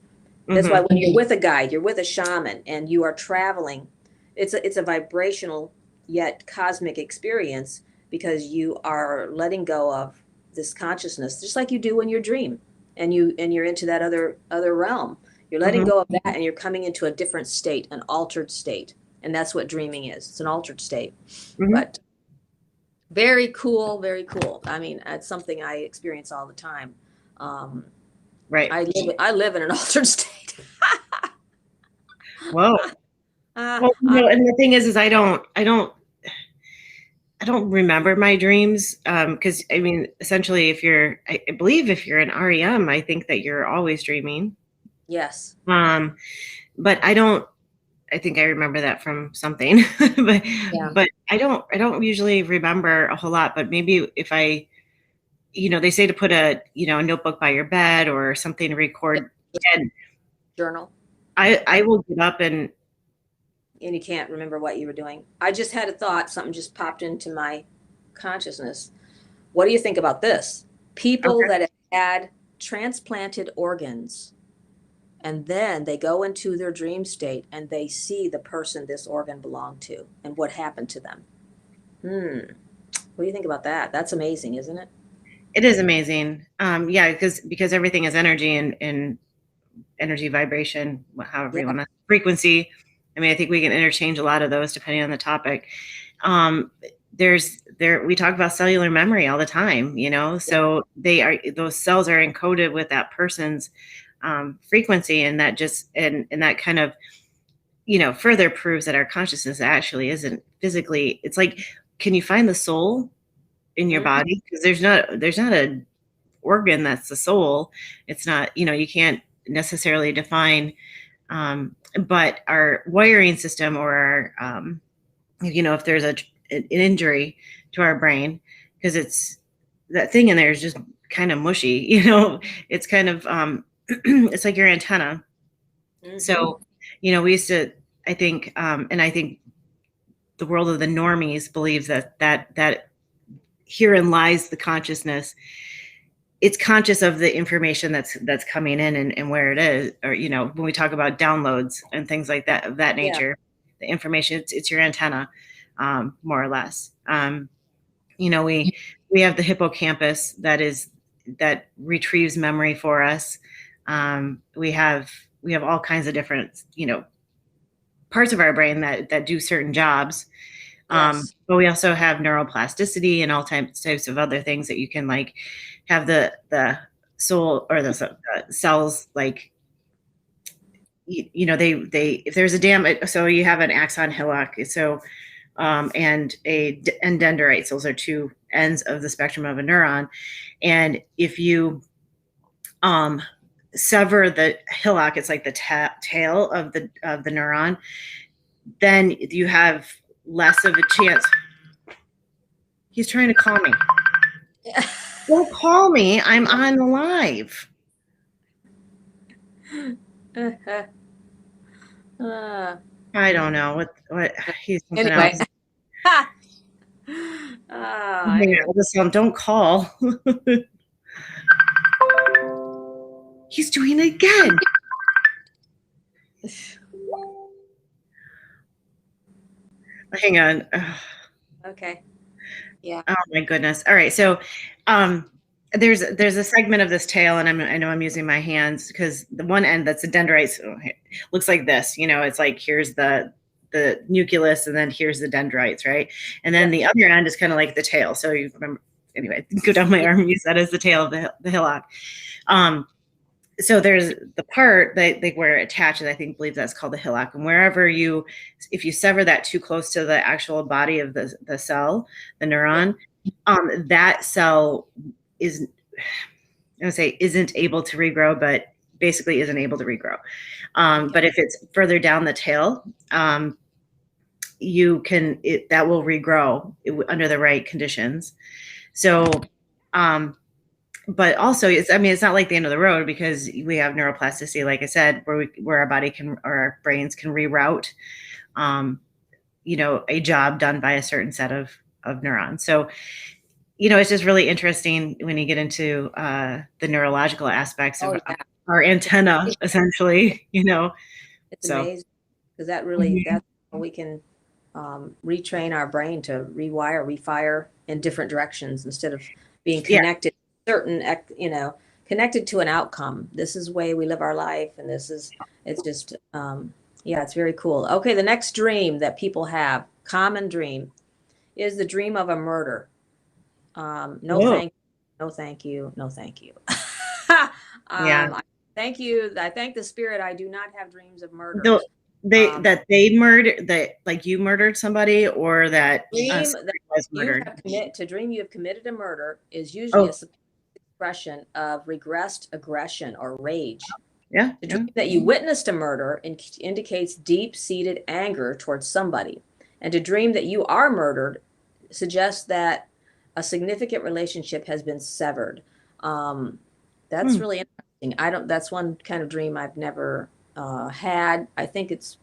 That's why when you're with a guide, you're with a shaman, and you are traveling, it's a vibrational yet cosmic experience, because you are letting go of this consciousness, just like you do when you dream and you're into that other realm. You're letting go of that, and you're coming into a different state, an altered state. And that's what dreaming is. It's an altered state. But very cool, very cool. I mean, it's something I experience all the time. Right. I live in an altered state. Whoa. Uh, Well, I, and the thing is I don't remember my dreams. Because I mean, essentially, I believe if you're an REM, I think that you're always dreaming. yes. Um, but I think I remember that from something, but Yeah. I don't usually remember a whole lot. But maybe if they say to put a notebook by your bed or something to Yeah. record, and Journal. I will get up and And you can't remember what you were doing. I just had a thought, something just popped into my consciousness. What do you think about this? People okay, that have had transplanted organs and then they go into their dream state and they see the person this organ belonged to and what happened to them. What do you think about that? That's amazing, isn't it? it is amazing. Yeah, because everything is energy and energy vibration, however you Yeah. want to frequency. I mean, I think we can interchange a lot of those depending on the topic. Um, we talk about cellular memory all the time, Yeah. so those cells are encoded with that person's frequency, and that kind of further proves that our consciousness actually isn't physically. It's like, can you find the soul in your Mhm. body? Because there's not a organ that's the soul. It's not, you can't necessarily define, but our wiring system, or if there's an injury to our brain, because it's that thing in there is just kind of mushy, it's kind of it's like your antenna. Mhm. So we used to, I think, and I think the world of the normies believes that herein lies the consciousness. It's conscious of the information that's coming in, and where it is, or when we talk about downloads and things like that, of that Yeah. nature, the information, it's your antenna, more or less. We have the hippocampus that retrieves memory for us. We have all kinds of different parts of our brain that do certain jobs. Yes. But we also have neuroplasticity and all types of other things that you can, like, have the soul, or the cells, like, they if there's a so you have an axon hillock, so and dendrites. Those are two ends of the spectrum of a neuron, and if you um, sever the hillock, it's like the tail of the neuron, then you have less of a chance. He's trying to call me. Don't call me. I'm on the live. Uh, I don't know what he's something anyway. else. I Hang hear. on, I'll just tell him, don't call. He's doing it again. Hang on. Okay. Yeah. Oh my goodness. All right. So um there's a segment of this tail, and I know I'm using my hands, because the one end that's the dendrites looks like this. It's like, here's the nucleus, and then here's the dendrites, right? And then Yeah. the other end is kind of like the tail. So you remember, anyway, go down my Yeah. arm, use that as the tail of the hillock. Um so there's the part that where it attaches, I think, believe that's called the hillock. And if you sever that too close to the actual body of the cell, the Yeah. neuron, that cell is, I would say, isn't able to regrow, but basically isn't able to regrow. Okay. But if it's further down the tail, that will regrow under the right conditions. So, but also, it's not like the end of the road, because we have neuroplasticity, like I said, where our body can, or our brains can, reroute, a job done by a certain set of neurons. So, it's just really interesting when you get into the neurological aspects Oh of yeah. our antenna, essentially. It's So amazing because that really mhm. that's how we can retrain our brain to rewire, refire in different directions instead of being Yeah, connected certain connected to an outcome. This is the way we live our life, and this is it's just yeah, it's very cool. Okay, the next dream that people have, common dream, is the dream of a murder. No whoa, thank, no thank you, no thank you. yeah. I thank you. I thank the spirit. I do not have dreams of The murders. They murdered, that like you murdered somebody, or that Dream somebody that was you murdered. have commit to dream you have committed a murder is usually Oh, a expression of regressed aggression or rage. yeah, The yeah. dream that you witnessed a murder indicates deep-seated anger towards somebody. And to dream that you are murdered suggests that a significant relationship has been severed. Um, that's Hmm. really interesting. That's one kind of dream I've never had. I think it's,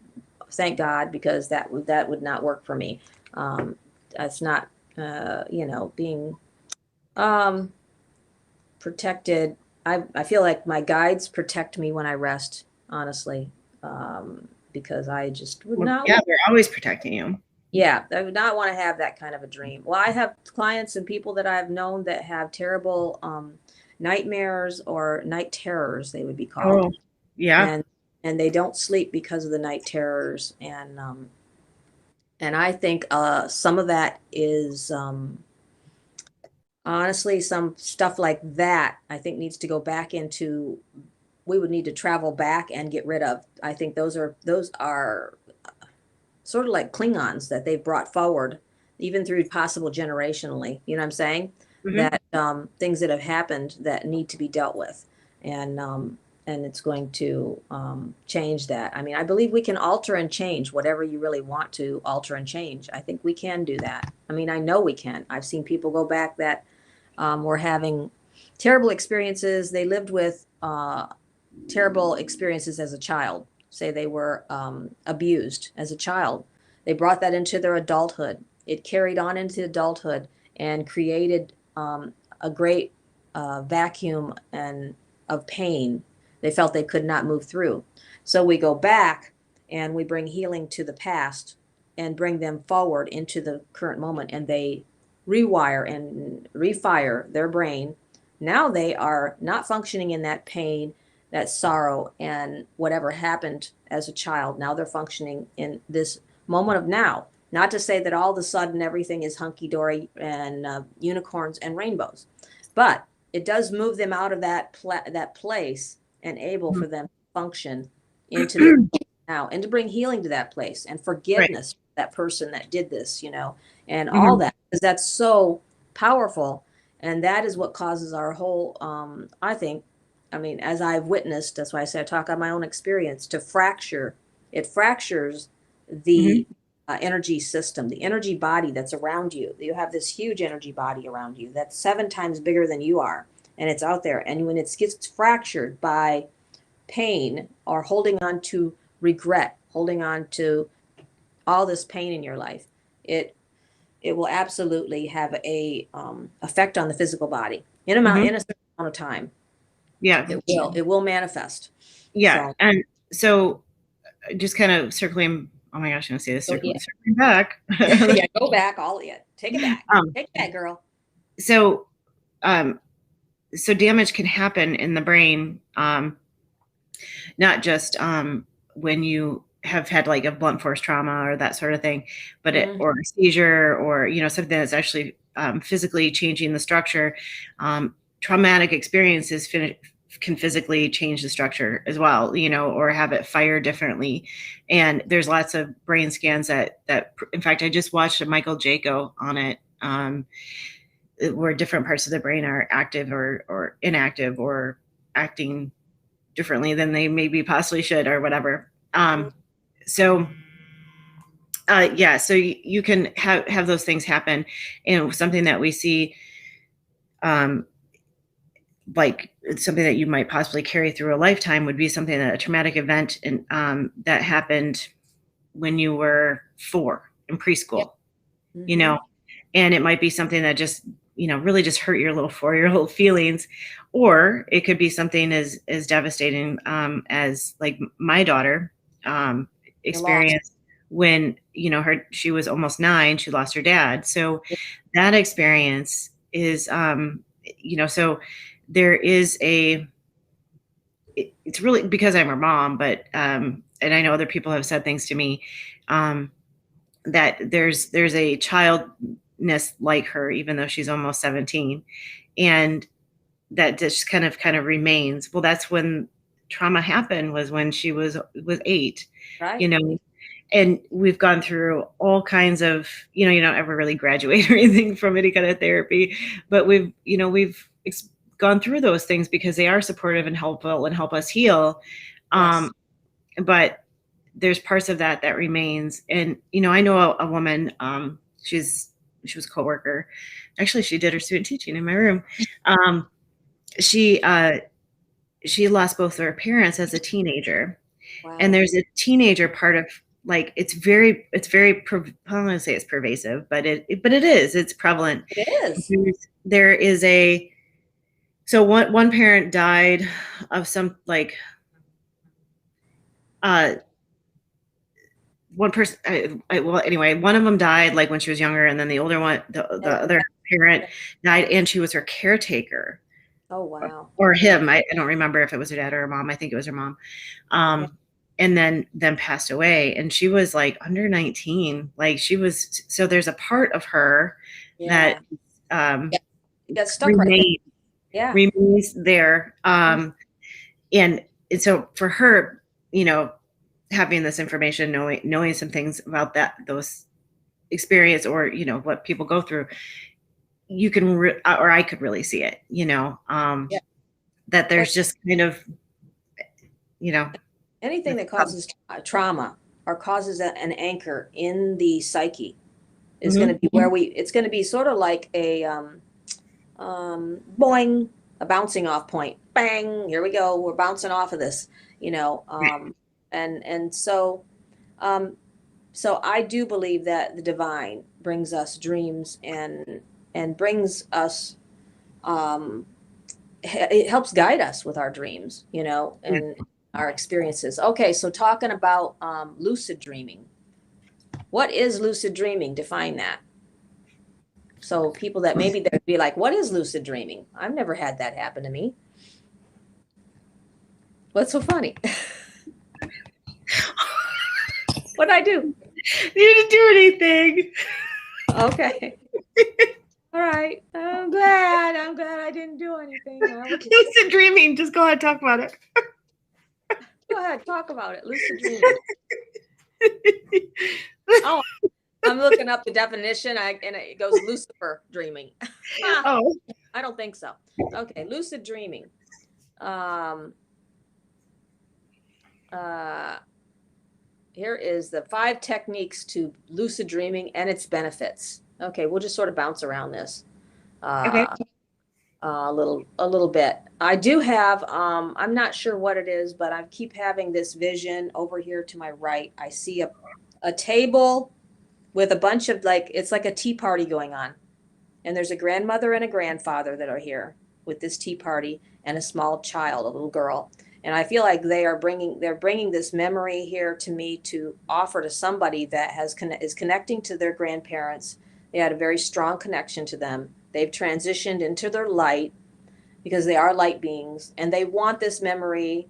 thank God, because that would not work for me. Um, that's not, being um, protected. I feel like my guides protect me when I rest, honestly, because I just would Well, not yeah, want, they're always protecting you. yeah, I would not want to have that kind of a dream. Well, I have clients and people that I've known that have terrible nightmares or night terrors, they would be called, Oh, yeah. and they don't sleep because of the night terrors, and I think some of that is honestly, some stuff like that I think needs to go back into, we would need to travel back and get rid of. I think those are sort of like Klingons that they've brought forward, even through possible generationally. You know what I'm saying? Hmm. That things that have happened that need to be dealt with, and it's going to change that. I mean, I believe we can alter and change whatever you really want to alter and change. I think we can do that. I mean, I know we can. I've seen people go back that were having terrible experiences. They lived with terrible experiences as a child. Say they were abused as a child. They brought that into their adulthood. It carried on into adulthood and created a great vacuum and of pain they felt they could not move through. So we go back and we bring healing to the past and bring them forward into the current moment, and they rewire and refire their brain. Now they are not functioning in that pain, that sorrow, and whatever happened as a child. Now they're functioning in this moment of now. Not to say that all of a sudden everything is hunky dory and unicorns and rainbows, but it does move them out of that place and able for them to function into their now, and to bring healing to that place and Right. forgiveness for that person that did this, and all Hmm. that, because that's so powerful. And that is what causes our whole, I think, I mean, as I've witnessed, that's why I say I talk on my own experience, to fracture. It fractures Hmm. the energy system, the energy body that's around you. You have this huge energy body around you that's 7 times bigger than you are, and it's out there. And when it gets fractured by pain or holding on to regret, holding on to all this pain in your life, it it will absolutely have a effect on the physical body Hmm. in a certain amount of time. Yeah. It will manifest. Yeah. So, And so just kind of circling, oh my gosh, I'm going to say this, so yeah, circling back. yeah, go back, all yeah, take it back, um, take it back, girl. so, um, so damage can happen in the brain, not just when you have had like a blunt force trauma or that sort of thing, but Mm-hmm. or a seizure, or something that's actually physically changing the structure. Traumatic experiences can physically change the structure as well, or have it fire differently. And there's lots of brain scans that in fact, I just watched a Michael Jaco on it, where different parts of the brain are active or inactive, or acting differently than they maybe possibly should, or whatever. So yeah, so you can have those things happen. And something that we see, um, like something that you might possibly carry through a lifetime, would be something that a traumatic event that happened when you were 4 in Yep. preschool, you Mm-hmm. know, and it might be something that just really just hurt your little 4-year-old feelings, or it could be something as devastating as like my daughter The loss. experienced when she was almost 9. She lost her dad. So that experience is so there is it's really because I'm her mom, but and I know other people have said things to me, that there's a childness like her, even though she's almost 17, and that just kind of remains. Well, that's when trauma happened was when she was 8, Right. you know, and we've gone through all kinds of, you don't ever really graduate or anything from any kind of therapy, but we've gone through those things because they are supportive and helpful and help us heal. Yes. But there's parts of that remains. And, I know a woman, she was a coworker. Actually, she did her student teaching in my room. She lost both her parents as a teenager. Wow. And there's a teenager part of, like, it's very, I don't want to say it's pervasive, but it's prevalent. It is. There is so one parent died of some, like, one person, well, anyway, one of them died like when she was younger, and then the older one, the other parent died, and she was her caretaker. Oh, wow. Or him. I don't remember if it was her dad or her mom. I think it was her mom. And then passed away. And she was like under 19. Like, she was, so there's a part of her that got stuck right there. Yeah. Remains there. And so for her, having this information, knowing some things about those experience, or, what people go through, you can, or I could really see it, that there's just kind of, anything that causes trauma or causes an anchor in the psyche is going to be where it's going to be sort of like a boing, a bouncing off point. Bang, here we go. We're bouncing off of this, and so I do believe that the divine brings us dreams and brings us, it helps guide us with our dreams, and our experiences. Okay, so talking about lucid dreaming. What is lucid dreaming? Define that. So people that maybe they'd be like, what is lucid dreaming? I've never had that happen to me. What's so funny? What'd I do? You didn't do anything. Okay. All right. I'm glad I didn't do anything. Lucid dreaming. Just go ahead, talk about it. Go ahead, talk about it. Lucid dreaming. Oh, I'm looking up the definition, and it goes Lucifer dreaming. Oh, I don't think so. Okay, lucid dreaming. Here is the 5 techniques to lucid dreaming and its benefits. Okay, we'll just sort of bounce around this. Okay. A little bit. I do have, I'm not sure what it is, but I keep having this vision over here to my right. I see a table with a bunch of, like, it's like a tea party going on. And there's a grandmother and a grandfather that are here with this tea party, and a small child, a little girl. And I feel like they're bringing this memory here to me to offer to somebody that is connecting to their grandparents. They had a very strong connection to them. They've transitioned into their light because they are light beings, and they want this memory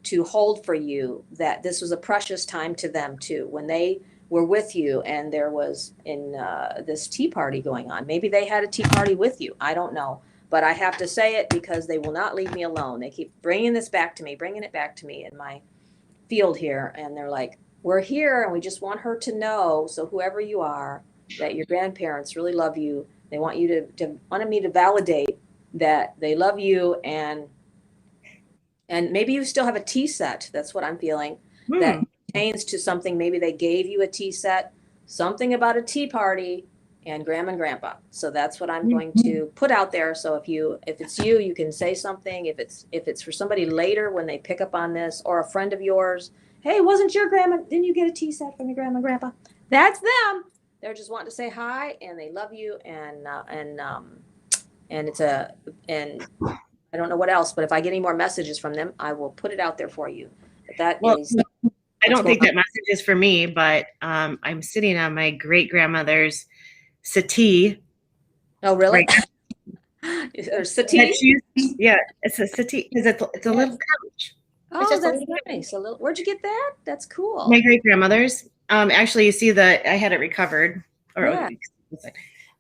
to hold for you that this was a precious time to them too, when they were with you and there was this tea party going on. Maybe they had a tea party with you. I don't know. But I have to say it because they will not leave me alone. They keep bringing it back to me in my field here. And they're like, we're here and we just want her to know. So whoever you are, that your grandparents really love you. They want you wanted me to validate that they love you. And maybe you still have a tea set. That's what I'm feeling. That pertains to something. Maybe they gave you a tea set, something about a tea party, and grandma and grandpa. So that's what I'm going to put out there. So if it's you, you can say something. If it's for somebody later when they pick up on this, or a friend of yours, hey, wasn't your grandma, didn't you get a tea set from your grandma and grandpa? That's them. They're just wanting to say hi, and they love you, and I don't know what else, but if I get any more messages from them, I will put it out there for you. But I don't think that message is for me, but I'm sitting on my great grandmother's settee. Oh, really? Right. Or settee? Yeah, it's a settee because it's a little couch. Oh, that's nice. Where'd you get that? That's cool. My great grandmother's. Actually, you see I had it recovered. Yeah.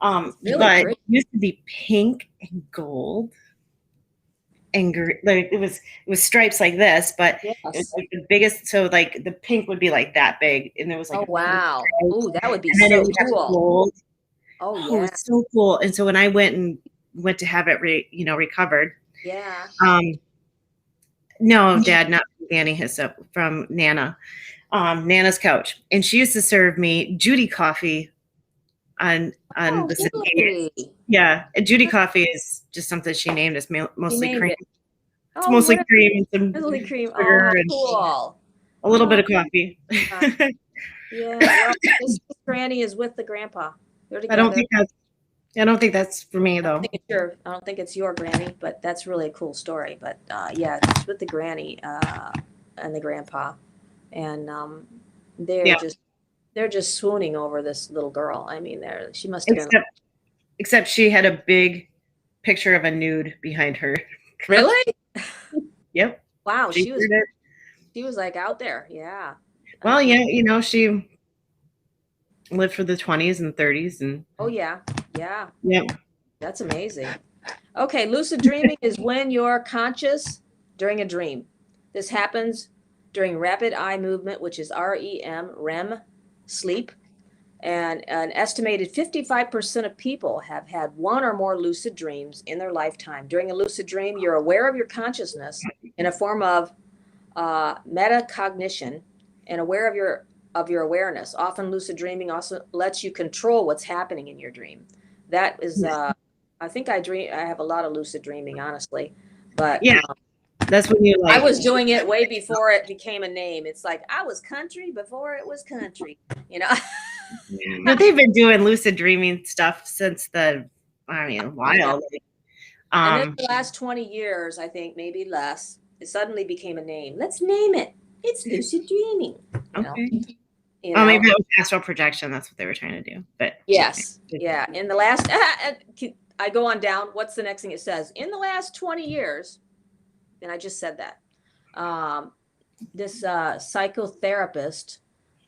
Really, but it used to be pink and gold. like it was stripes like this, but it was Yes. like the biggest. So like the pink would be like that big, and there was like Oh, a few wow. stripes, Oh, that would be and then it so would have cool. gold. Oh, Oh, it yeah. was so cool. And so when I went to have it recovered, Yeah. um, no, Dad, not from Danny Hyssop, from Nana, Nana's couch, and she used to serve me Judy coffee on Oh, the cicada. really? Yeah, and Judy coffee is just something she named. It's You mostly named cream. it. It's Oh, mostly really? cream and some Drizzly cream. Oh, sugar how and cool. a little bit Oh, of coffee. yeah. Yeah. Well, this granny is with the grandpa. They're I don't together. think that's I don't think that's for me I don't though. think it's your granny, but that's really a cool story. But yeah, it's with the granny and the grandpa, and they're Yeah, just they're just swooning over this little girl. I mean, she must have been except she had a big picture of a nude behind her. really. Yep, Wow, she did it. she was like out there. Yeah. Well, yeah, she lived for the 20s and 30s, and Oh yeah. Yeah. yeah, That's amazing. Okay, lucid dreaming is when you're conscious during a dream. This happens during rapid eye movement, which is REM sleep. And an estimated 55% of people have had one or more lucid dreams in their lifetime. During a lucid dream, you're aware of your consciousness in a form of metacognition and aware of your awareness. Often, lucid dreaming also lets you control what's happening in your dream. That is, I think I have a lot of lucid dreaming, honestly, but yeah. That's when you I like. was doing it way before it became a name. It's like I was country before it was country, you know. But they've been doing lucid dreaming stuff since a Yeah. while. And then the last 20 years, I think maybe less, it suddenly became a name. Let's name it. It's lucid dreaming. You know. Okay. You Oh, know. maybe it was astral projection. That's what they were trying to do. But Yes. Yeah. In the last, I go on down. What's the next thing it says? In the last 20 years, and I just said that. This psychotherapist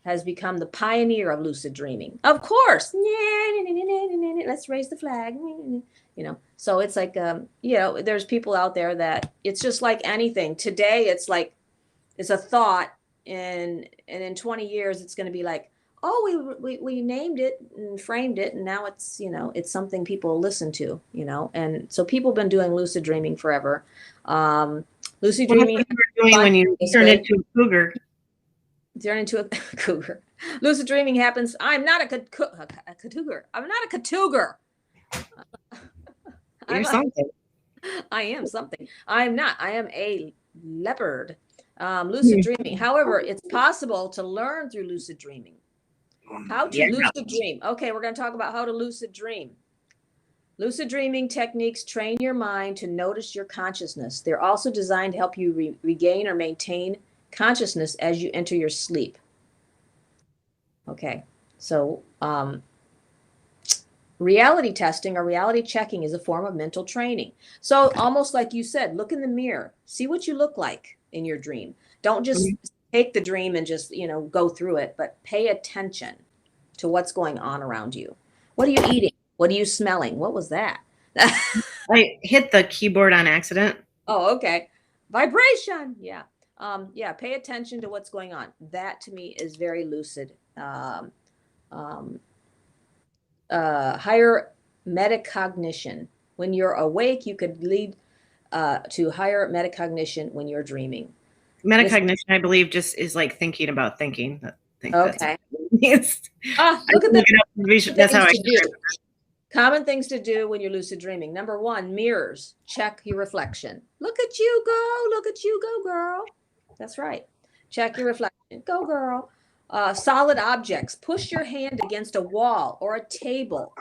has become the pioneer of lucid dreaming. Of course. Let's raise the flag. You know, so it's like, there's people out there that it's just like anything. Today, it's like, it's a thought. And in 20 years, it's going to be like, oh, we named it and framed it. And now it's, it's something people listen to, and so people have been doing lucid dreaming forever. Lucid well, dreaming. that's what you were doing when you turn into a cougar. Turn into a cougar. Lucid dreaming happens. I'm not a cougar. I'm not a cougar. You're something. I am something. I'm not. I am a leopard. Lucid dreaming. However, it's possible to learn through lucid dreaming. How to lucid dream. Okay, we're going to talk about how to lucid dream. Lucid dreaming techniques train your mind to notice your consciousness. They're also designed to help you regain or maintain consciousness as you enter your sleep. Okay, so reality testing or reality checking is a form of mental training. So almost like you said, look in the mirror, see what you look like in your dream. Don't just take the dream and just, go through it, but pay attention to what's going on around you. What are you eating? What are you smelling? What was that? I hit the keyboard on accident. Oh, okay. Vibration. Yeah. Yeah. Pay attention to what's going on. That to me is very lucid. Higher metacognition. When you're awake, you could lead to higher metacognition when you're dreaming. Metacognition, I believe, just is like thinking about thinking. Okay. Look at that. That's how I do. Common things to do when you're lucid dreaming. Number 1, mirrors. Check your reflection. Look at you go. Look at you go, girl. That's right. Check your reflection. Go, girl. Solid objects. Push your hand against a wall or a table.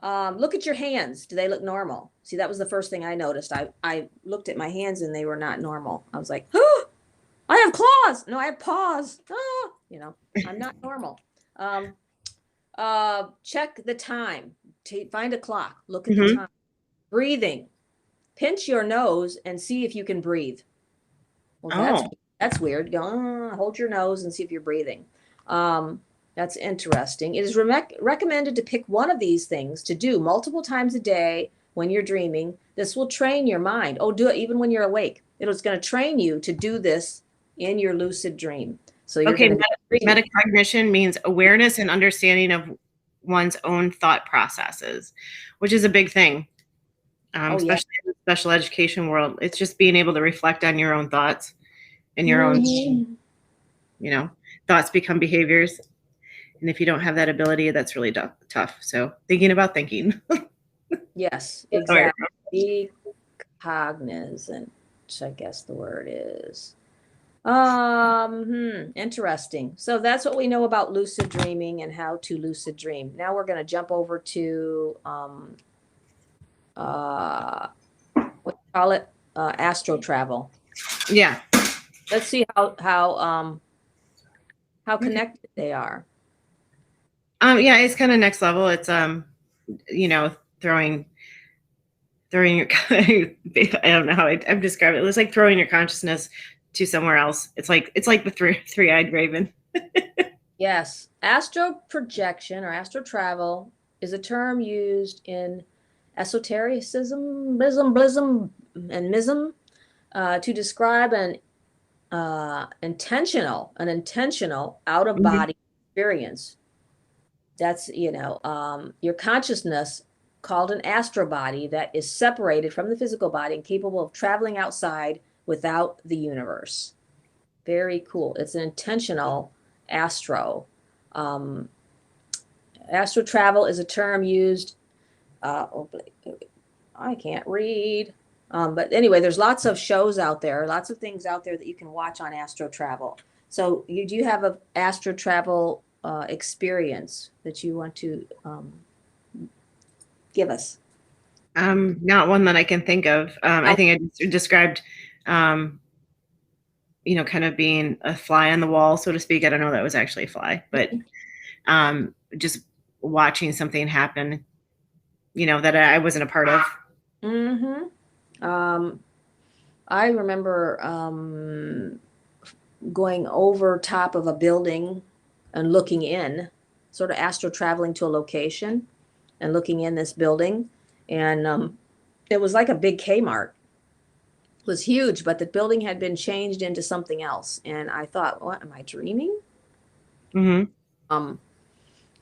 Look at your hands. Do they look normal? See, that was the first thing I noticed. I looked at my hands and they were not normal. I was like, oh, I have claws. No, I have paws. Oh, I'm not normal. Check the time. Find a clock. Look at the time. Breathing. Pinch your nose and see if you can breathe. Well, that's weird. Go, hold your nose and see if you're breathing. That's interesting. It is recommended to pick one of these things to do multiple times a day when you're dreaming. This will train your mind. Oh, do it even when you're awake. It's going to train you to do this in your lucid dream. So you're Okay, going to be dreaming. metacognition means awareness and understanding of one's own thought processes, which is a big thing, Oh, yeah. especially in the special education world. It's just being able to reflect on your own thoughts and your own, thoughts become behaviors. And if you don't have that ability, that's really tough. So thinking about thinking. Yes, exactly. Be cognizant, I guess the word is. Interesting. So that's what we know about lucid dreaming and how to lucid dream. Now we're going to jump over to what do you call it? Astro travel. Yeah. Let's see how connected they are. Yeah, it's kind of next level. It's throwing your I don't know how I'm describing it. It's like throwing your consciousness to somewhere else. It's like the three-eyed raven. Yes. Astro projection or astro travel is a term used in esotericism, blism, and mism to describe an intentional out of body experience. That's, your consciousness called an astro body that is separated from the physical body and capable of traveling outside without the universe. Very cool. It's an intentional astro. Astro travel is a term used. I can't read. But anyway, there's lots of shows out there, lots of things out there that you can watch on astro travel. So you do have a astro travel experience that you want to give us? Not one that I can think of. I think I described, kind of being a fly on the wall, so to speak. I don't know that was actually a fly, but just watching something happen, that I wasn't a part of. I remember going over top of a building and looking in, sort of astro traveling to a location and looking in this building. And it was like a big Kmart. It was huge, but the building had been changed into something else. And I thought, what, am I dreaming? It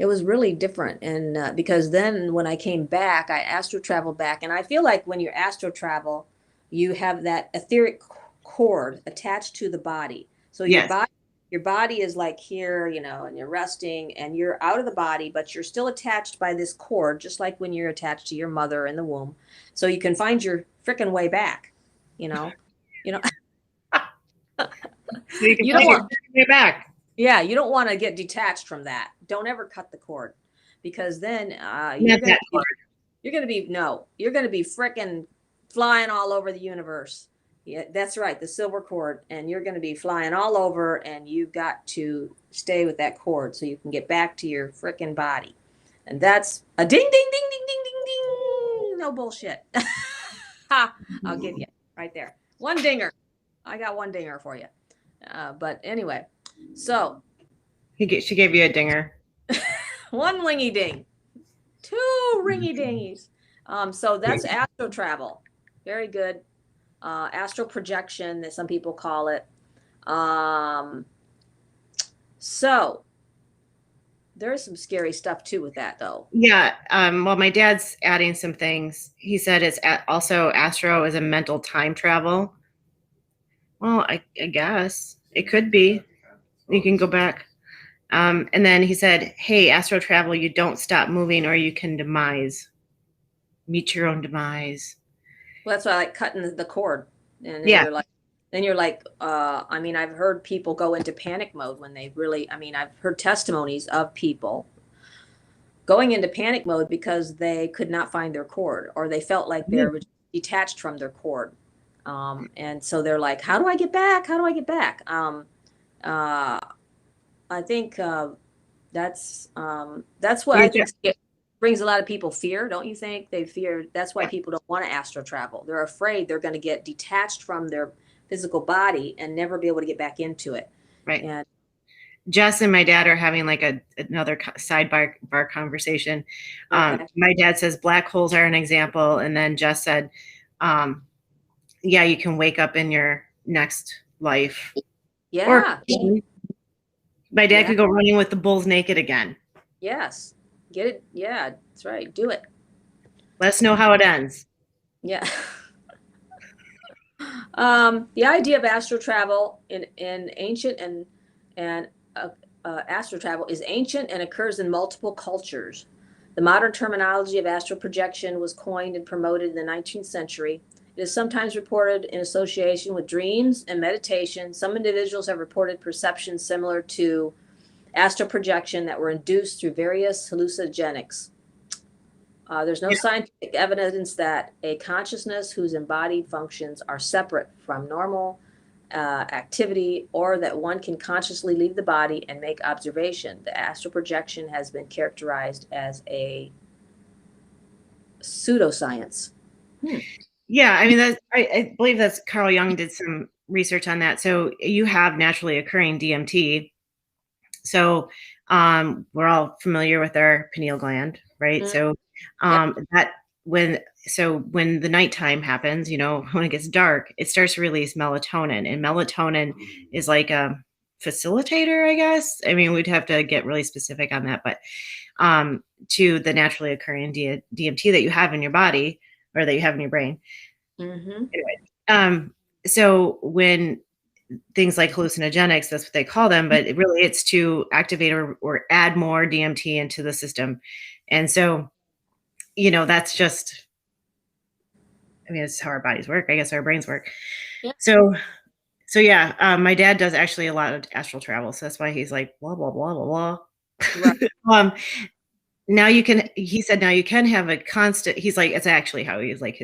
was really different. And because then when I came back, I astro traveled back. And I feel like when you astro travel, you have that etheric cord attached to the body. So your body is like here, and you're resting and you're out of the body, but you're still attached by this cord, just like when you're attached to your mother in the womb. So you can find your freaking way back, you know. So you can you don't want your way back. Yeah, you don't want to get detached from that. Don't ever cut the cord, because then you're going to be freaking flying all over the universe. Yeah, that's right, the silver cord, and you're going to be flying all over, and you've got to stay with that cord so you can get back to your freaking body. And that's a ding, ding, ding, ding, ding, ding, ding. No bullshit. Ha! I'll give you right there. One dinger. I got one dinger for you. But anyway, so she gave you a dinger. one wingy ding, two ringy dingies. So that's astro travel. Very good. Astral projection, that some people call it. So there's some scary stuff too with that, though. Yeah. Well, my dad's adding some things. He said it's also astro is a mental time travel. Well, I guess it could be. You can go back. And then he said, hey, astro travel, you don't stop moving or you can meet your own demise. Well, that's why I like cutting the cord. And yeah. you're like, I mean, I've heard people go into panic mode when they really, I've heard testimonies of people going into panic mode because they could not find their cord, or they felt like they were detached from their cord. And so they're like, how do I get back? How do I get back? I think that's what I think brings a lot of people fear. Don't you think? They fear. That's why people don't want to astro travel. They're afraid they're going to get detached from their physical body and never be able to get back into it. Right. Jess and my dad are having like another sidebar conversation. Okay. My dad says black holes are an example, and then Jess said, "Yeah, you can wake up in your next life." Or Yeah. my dad Yeah. could go running with the bulls naked again. Yes. Get it? Yeah, that's right. Do it. Let us know how it ends. Yeah. The idea of astral travel in ancient and astral travel is ancient and occurs in multiple cultures. The modern terminology of astral projection was coined and promoted in the 19th century. It is sometimes reported in association with dreams and meditation. Some individuals have reported perceptions similar to astral projection that were induced through various hallucinogenics. There's no Yeah. scientific evidence that a consciousness whose embodied functions are separate from normal activity or that one can consciously leave the body and make observation. The astral projection has been characterized as a pseudoscience. Yeah, I mean, I believe that's Carl Jung did some research on that. So you have naturally occurring DMT. So we're all familiar with our pineal gland, right? Mm, So yep. that when the nighttime happens, when it gets dark, it starts to release melatonin, and melatonin is like a facilitator, I guess. I mean, we'd have to get really specific on that, but to the naturally occurring DMT that you have in your body or that you have in your brain. Mm-hmm. Anyway, so when things like hallucinogenics, that's what they call them, but really it's to activate or add more DMT into the system. And so, that's just, I mean, it's how our bodies work. I guess our brains work. Yeah. So yeah, my dad does actually a lot of astral travel. So that's why he's like, blah, blah, blah, blah, Right. blah. He said, now you can have a constant, he's like, it's actually how he's like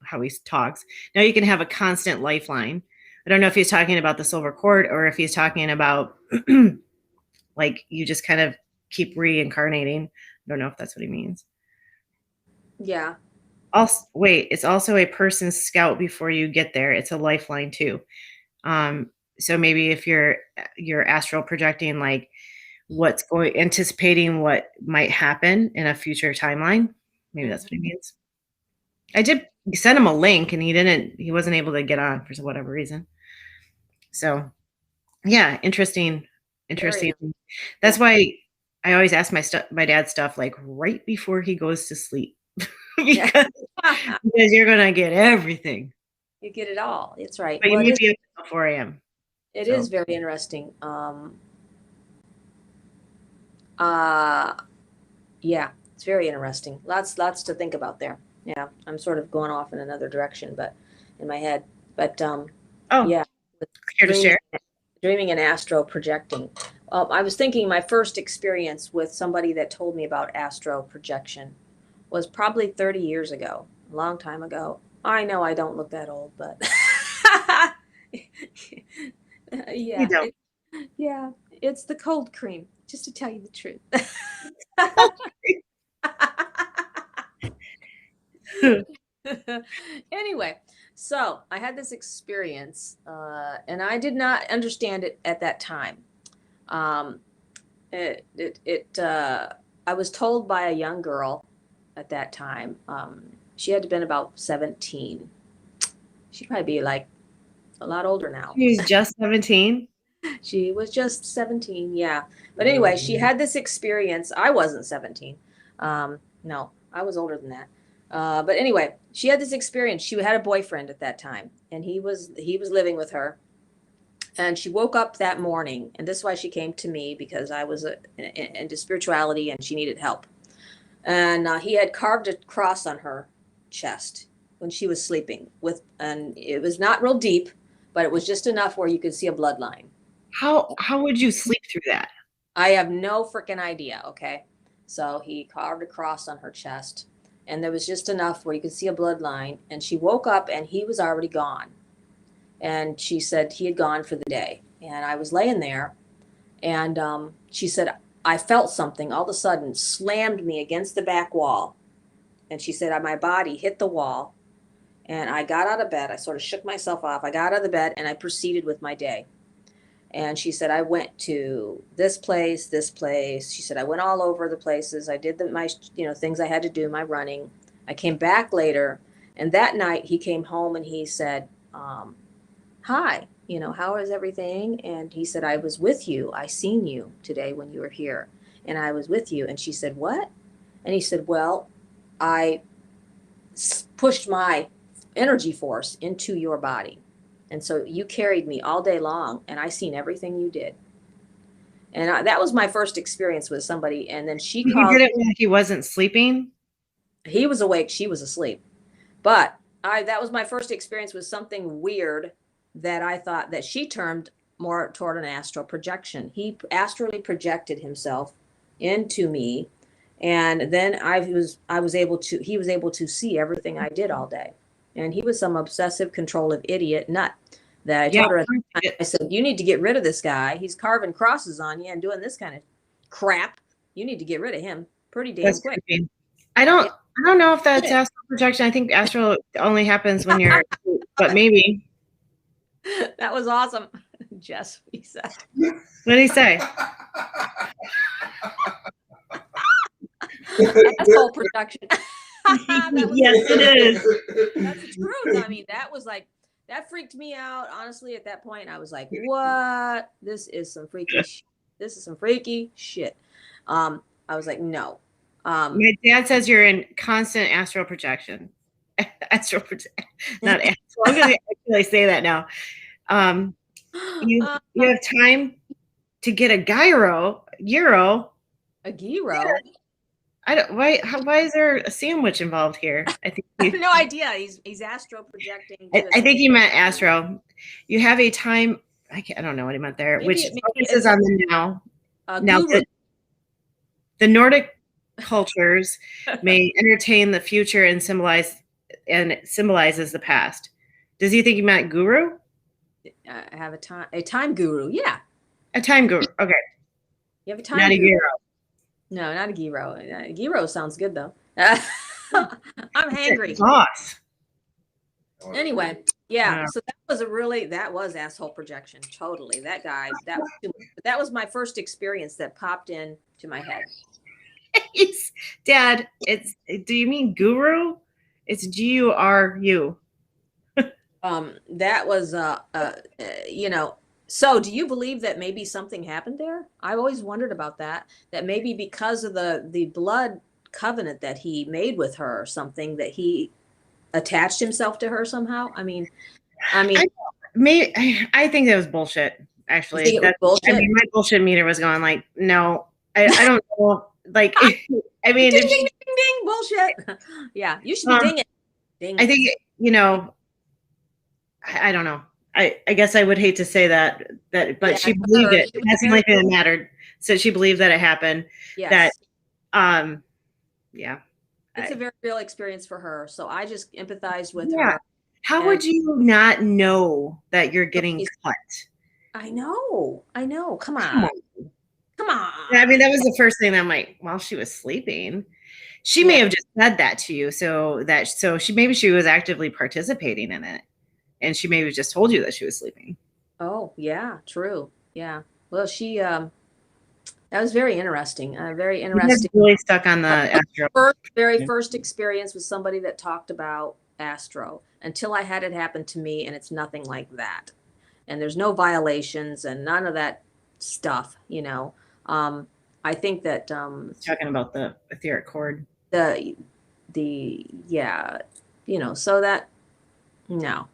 how he talks. Now you can have a constant lifeline. I don't know if he's talking about the silver cord or if he's talking about like you just kind of keep reincarnating. I don't know if that's what he means. Yeah. Also, wait, it's also a person's scout before you get there. It's a lifeline too. So maybe if you're astral projecting like anticipating what might happen in a future timeline, maybe that's what he means. I did send him a link and he wasn't able to get on for whatever reason. So yeah, interesting. Very. That's why I always ask my dad stuff like right before he goes to sleep Yeah. because you're gonna get everything. You get it all. It's right. But you Well, need to be up at 4 a.m. it So is very interesting. Uh, yeah, it's very interesting. Lots to think about there. Yeah, I'm sort of going off in another direction, but in my head. But oh, yeah, with here to dreaming, share. dreaming and astro projecting. I was thinking my first experience with somebody that told me about astro projection was probably 30 years ago, a long time ago. I know I don't look that old, but You yeah, don't. yeah, it's the cold cream, just to tell you the truth. Anyway, so I had this experience, and I did not understand it at that time. Um, I was told by a young girl at that time. She had been about 17. She'd probably be like a lot older now. He's just 17. She was just 17, yeah. But anyway, she had this experience. I wasn't 17. No, I was older than that. But anyway, she had this experience. She had a boyfriend at that time, and he was living with her. And she woke up that morning, and this is why she came to me because I was into spirituality and she needed help. And he had carved a cross on her chest when she was sleeping and it was not real deep, but it was just enough where you could see a bloodline. How would you sleep through that? I have no freaking idea. Okay. So he carved a cross on her chest, and there was just enough where you could see a bloodline. And she woke up and he was already gone. And she said he had gone for the day. And I was laying there, and she said, I felt something all of a sudden slammed me against the back wall. And she said, my body hit the wall. And I got out of bed. I sort of shook myself off. I got out of the bed and I proceeded with my day. And she said, I went to this place, this place. She said, I went all over the places. I did my, things I had to do, my running. I came back later. And that night he came home and he said, hi, how is everything? And he said, I was with you. I seen you today when you were here and I was with you. And she said, what? And he said, well, I pushed my energy force into your body. And so you carried me all day long and I seen everything you did. And that was my first experience with somebody. And then she called. He did it when he wasn't sleeping? He was awake. She was asleep. But that was my first experience with something weird that I thought that she termed more toward an astral projection. He astrally projected himself into me. And then he was able to see everything I did all day. And he was some obsessive compulsive idiot nut that I told her, I said, you need to get rid of this guy. He's carving crosses on you and doing this kind of crap. You need to get rid of him pretty damn quick. Creepy. I don't know if that's astral projection. I think astral only happens when you're, but maybe. That was awesome. Jess, he said. What did he say? That's whole production. Yes, it is. That's the truth. I mean, that freaked me out. Honestly, at that point, I was like, what? This is some freaky shit. This is some freaky shit. I was like, no. My dad says you're in constant astral projection. Astral projection. Not astral. I'm going to actually say that now. You have time to get a gyro. A gyro? I don't. Why is there a sandwich involved here? I think I have no idea. He's astral projecting. I think he meant astro. You have a time. I don't know what he meant there. Which focuses on the now. Now the Nordic cultures may entertain the future and symbolizes the past. Does he think he meant guru? I have a time guru. Yeah. A time guru. Okay. You have a time not guru. A gyro. No, not a gyro. A gyro sounds good though. I'm hangry. Boss. Anyway, yeah. So that was asshole projection. Totally. That guy. That was too much. But that was my first experience that popped in to my head. Dad, do you mean guru? It's GURU. That was so do you believe that maybe something happened there? I've always wondered about that maybe because of the blood covenant that he made with her or something, that he attached himself to her somehow. I mean I think that was bullshit, actually. You think it was bullshit? I mean, my bullshit meter was going like, no, I don't know. Like, I mean, ding, ding, ding, ding, bullshit. Yeah, you should be dinging. Ding. I think, I don't know. I guess I would hate to say that, but she believed it. That's the only thing that mattered. So she believed that it happened. Yes. That, yeah. It's a very real experience for her. So I just empathized with her. How would you not know that you're getting cut? I know. Come on. I mean, that was the first thing that I'm like, while she was sleeping. She may have just said that to you, so she was actively participating in it. And she maybe just told you that she was sleeping. Oh, yeah, true. Yeah. Well, that was very interesting. Very interesting. Really stuck on the astro. Very first experience with somebody that talked about astro until I had it happen to me, and it's nothing like that. And there's no violations and none of that stuff, I think that talking about the etheric cord. So that no.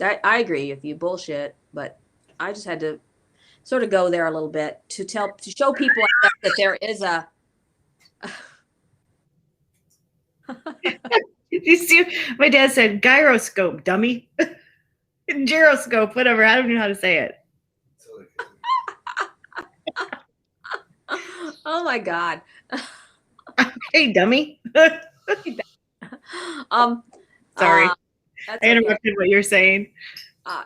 I agree with you, bullshit, but I just had to sort of go there a little bit to show people that there is a. Did you see? My dad said gyroscope, dummy. Gyroscope, whatever. I don't know how to say it. Oh my God. Hey, dummy. Sorry. I interrupted what you're saying.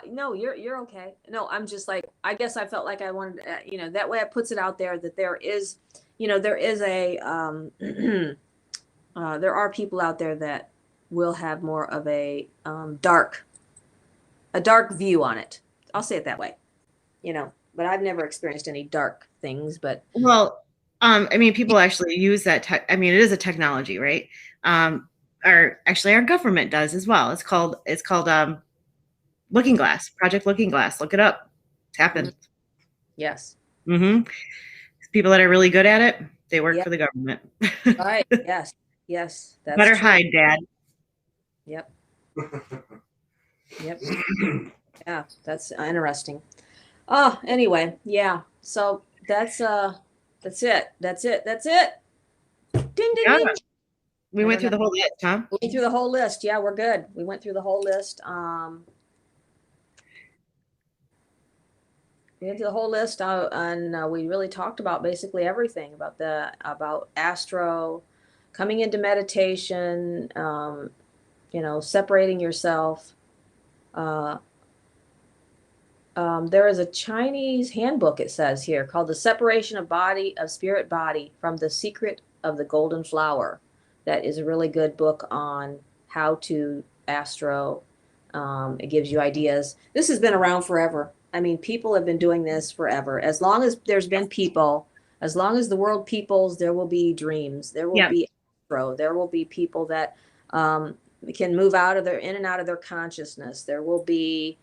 No, you're okay. No, I'm just like, I guess I felt like I wanted, that way it puts it out there that there is a, there are people out there that will have more of a dark view on it. I'll say it that way. but I've never experienced any dark things. But Well, I mean, people actually use that. I mean, it is a technology, right? Our government does as well. It's called Looking Glass, Project Looking Glass. Look it up. It's happened. yes, Mm-hmm. People that are really good at it, they work yeah, for the government. right, yes, yes, that's Better true. hide, Dad. Yep, yep, yeah, that's interesting. Oh, anyway, yeah. So that's it. That's it. That's it. Ding, ding, Yeah, ding. we I went don't through know. the whole list, huh? We went through the whole list. Yeah, we're good. We went through the whole list. We went through the whole list, and we really talked about basically everything about astro, coming into meditation. Separating yourself. Uh, there is a Chinese handbook, it says here, called The Separation of Spirit Body from the Secret of the Golden Flower. That is a really good book on how to astro. It gives you ideas. This has been around forever. I mean, people have been doing this forever. As long as there's been people, as long as the world peoples, there will be dreams. There will Yeah. be astro. There will be people that can move in and out of their consciousness. There will be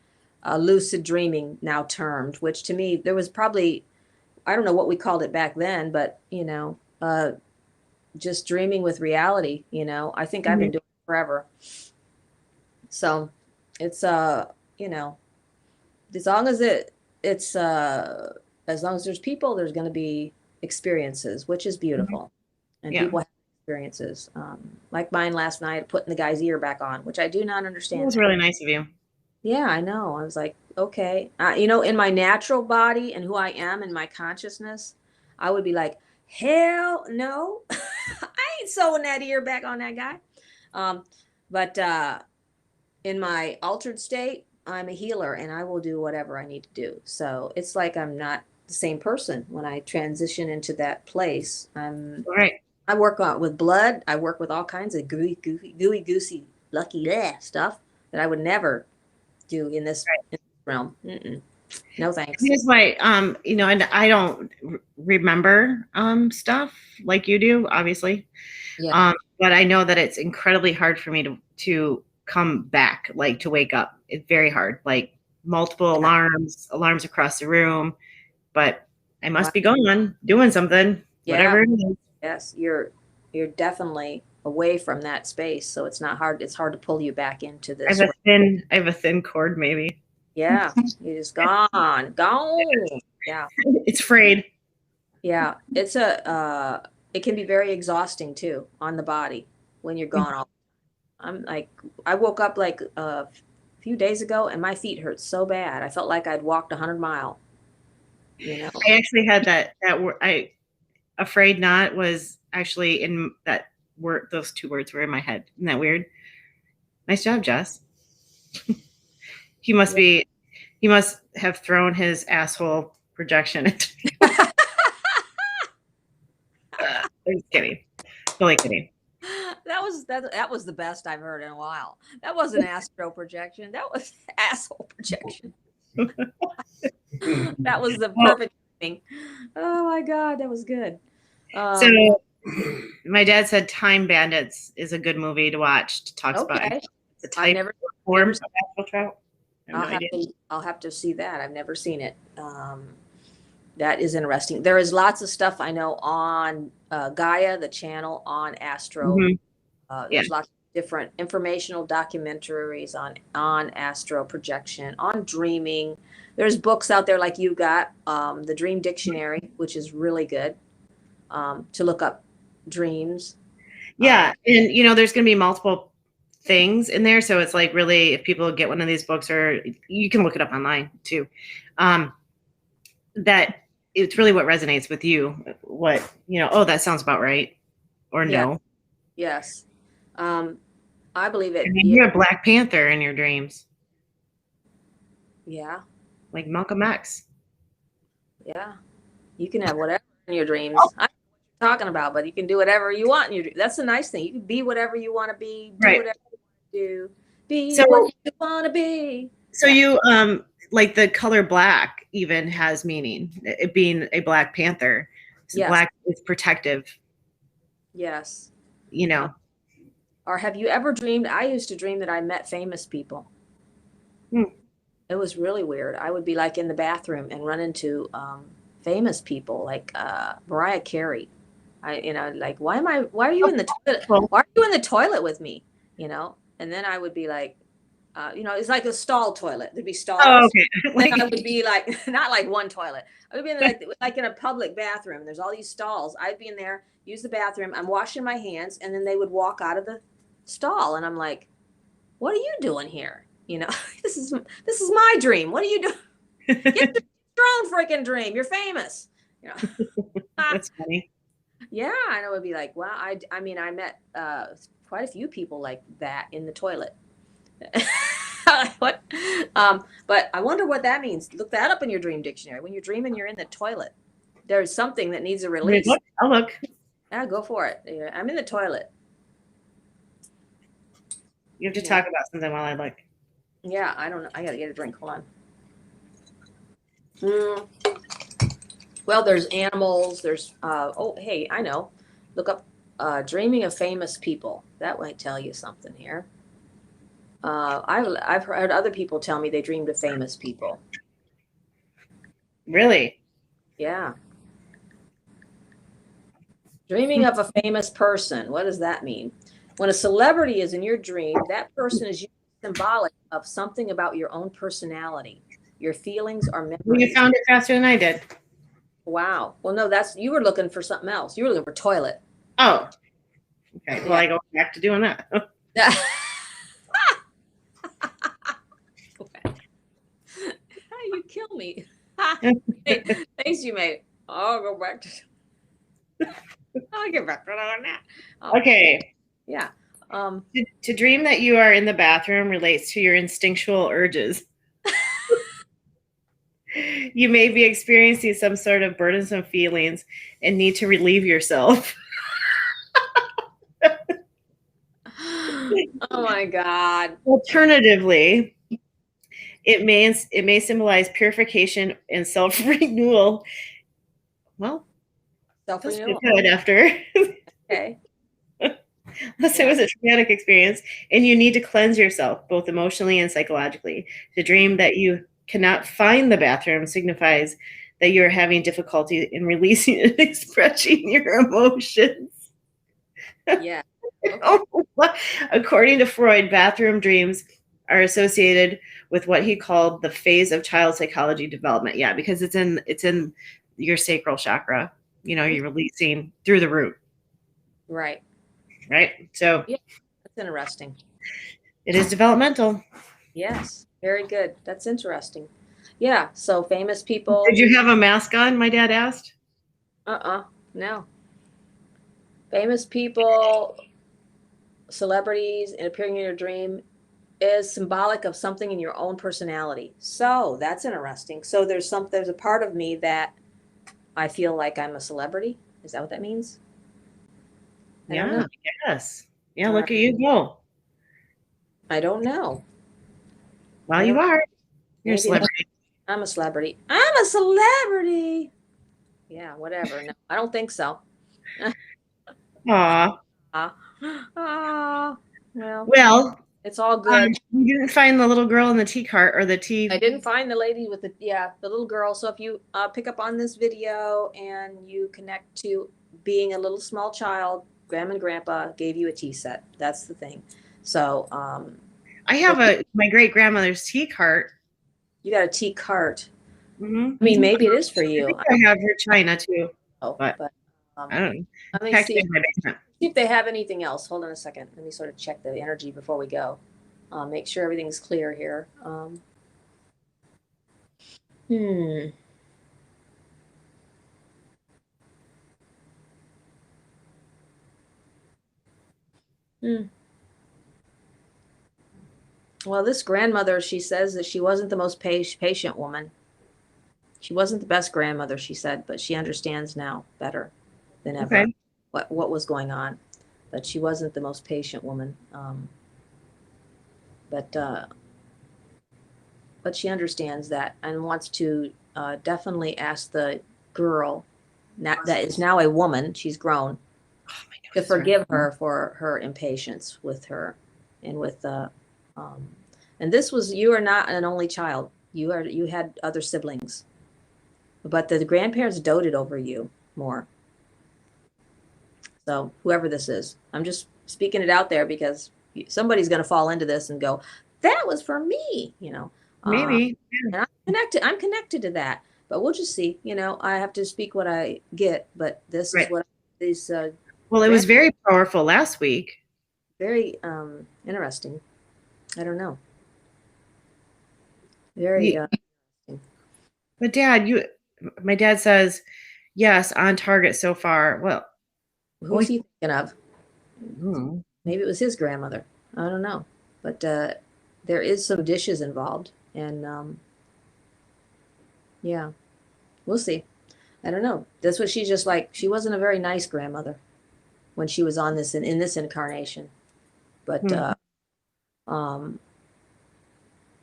lucid dreaming, now termed, which to me, there was probably, I don't know what we called it back then, but, just dreaming with reality, I think I've been doing it forever. So it's, you know, as long as as long as there's people, there's going to be experiences, which is beautiful. And Yeah. people have experiences, like mine last night, putting the guy's ear back on, which I do not That understand. was really nice of you. Yeah, I know. I was like, okay. In my natural body and who I am in my consciousness, I would be like, hell no. I ain't sewing that ear back on that guy. But in my altered state, I'm a healer and I will do whatever I need to do. So it's like I'm not the same person when I transition into that place. Right. I work with blood. I work with all kinds of gooey goosey, lucky stuff that I would never do in this realm. Mm-mm. No thanks. Here's why, and I don't remember stuff like you do, obviously. Yeah. But I know that it's incredibly hard for me to come back, like to wake up. It's very hard, like multiple alarms across the room. But I must be going, doing something, whatever it is. Yes, you're definitely away from that space, so it's not hard. It's hard to pull you back into this. I have a thin cord, maybe. Yeah, you're just gone. Yeah. It's frayed. Yeah, it can be very exhausting too on the body when you're gone. I'm like, I woke up like a few days ago and my feet hurt so bad. I felt like I'd walked 100 mile. I actually had that afraid not was actually in that word. Those two words were in my head. Isn't that weird? Nice job, Jess. He must have thrown his asshole projection into me. I'm just kidding. Totally kidding. That was the best I've heard in a while. That wasn't astro projection. That was asshole projection. That was the perfect thing. Oh my God, that was good. So my dad said Time Bandits is a good movie to watch. It talks about the type of form of astral travel. I'll have to see that. I've never seen it. That is interesting. There is lots of stuff I know on Gaia, the channel on astro. There's lots of different informational documentaries on astro projection, on dreaming. There's books out there like you got, the Dream Dictionary, which is really good to look up dreams. Yeah, and there's going to be multiple things in there, so it's like really, if people get one of these books, or you can look it up online too, that it's really what resonates with you. What oh, that sounds about right, or no. Yes. I believe it. I mean, you're a Black Panther in your dreams. Yeah. Like Malcolm X. Yeah. You can have whatever in your dreams. I don't know what you're talking about, but you can do whatever you want in your dreams. That's the nice thing. You can be whatever you want to be. Do whatever you want to do. Be what you want to be. So you like the color black. even has meaning. It being a Black Panther, Yes. Black is protective, Yes. you know. Or have you ever dreamed? I used to dream that I met famous people. Hmm. It was really weird. I would be like in the bathroom and run into famous people like Mariah Carey. Like, why are you in the toilet? Well, Why are you in the toilet with me? And then I would be like, it's like a stall toilet. There'd be oh, stalls. Then I okay. would be like, not like one toilet. I would be in like in a public bathroom. There's all these stalls. I'd be in there, use the bathroom. I'm washing my hands, and then they would walk out of the stall, and I'm like, "What are you doing here? This is my dream. What are you doing? Get your own freaking dream. You're famous." You know. That's funny. Yeah, and it would be like, wow. I mean, I met quite a few people like that in the toilet. What? But I wonder what that means. Look that up in your dream dictionary. When you're dreaming, you're in the toilet. There's something that needs a release. I'll look. Yeah, go for it. Yeah, I'm in the toilet. You have to talk about something while I look. Yeah, I don't know. I gotta get a drink. Hold on. Well, there's animals. There's oh, hey, I know. Look up dreaming of famous people. That might tell you something here. I've heard other people tell me they dreamed of famous people. Really? Yeah. Dreaming of a famous person. What does that mean? When a celebrity is in your dream, that person is usually symbolic of something about your own personality, your feelings or memories. You found it faster than I did. Wow. Well, no, you were looking for something else. You were looking for toilet. Oh. Okay. Well, I go back to doing that. You kill me. Thanks, you made. I'll go back to. I'll get back to doing that. Okay. Yeah. To dream that you are in the bathroom relates to your instinctual urges. You may be experiencing some sort of burdensome feelings and need to relieve yourself. Oh my God. Alternatively, it may symbolize purification and self-renewal. Well, Self-renewal. good after. Okay. Unless it was a traumatic experience and you need to cleanse yourself both emotionally and psychologically. To dream that you cannot find the bathroom signifies that you're having difficulty in releasing and expressing your emotions. Yeah. Okay. According to Freud, bathroom dreams are associated with what he called the phase of child psychology development. Yeah, because it's in your sacral chakra. You're releasing through the root. Right. Right. So yeah, that's interesting. It is developmental. Yes. Very good. That's interesting. Yeah. So famous people. Did you have a mask on? My dad asked. No. Famous people, celebrities, and appearing in your dream is symbolic of something in your own personality. So that's interesting. So there's a part of me that I feel like I'm a celebrity. Is that what that means? Yeah, yes. Yeah, look at you go. I don't know. Well, you are. You're a celebrity. I'm a celebrity. I'm a celebrity. Yeah, whatever. No, I don't think so. Aw. Well, it's all good. You didn't find the little girl in the tea cart or the tea. I didn't find the lady with the little girl. So if you pick up on this video and you connect to being a little small child, Grandma and Grandpa gave you a tea set. That's the thing. So I have my great grandmother's tea cart. You got a tea cart. Mm-hmm. I mean, maybe it is for you. I have her china too. But I don't know. Let me see if they have anything else. Hold on a second. Let me sort of check the energy before we go. Make sure everything's clear here. Well, this grandmother, she says that she wasn't the most patient woman. She wasn't the best grandmother, she said, but she understands now better than ever what was going on. But she wasn't the most patient woman. But she understands that and wants to definitely ask the girl that is now a woman, she's grown, Oh, my to nose is running. forgive her for her impatience with her and with um, and this was, you are not an only child. You had other siblings, but the grandparents doted over you more. So whoever this is, I'm just speaking it out there because somebody's going to fall into this and go, that was for me, Maybe. and I'm connected to that, but we'll just see. I have to speak what I get, but this is Right. what these Well, it was grand very powerful last week. very interesting. I don't know. Very You, interesting. but Dad, my dad says, yes, on target so far. Well, Who's boy, he thinking of? hmm. Maybe it was his grandmother. I don't know, but there is some dishes involved, and yeah, we'll see. I don't know. That's what she's just like. She wasn't a very nice grandmother when she was on this in this incarnation, but Hmm. um,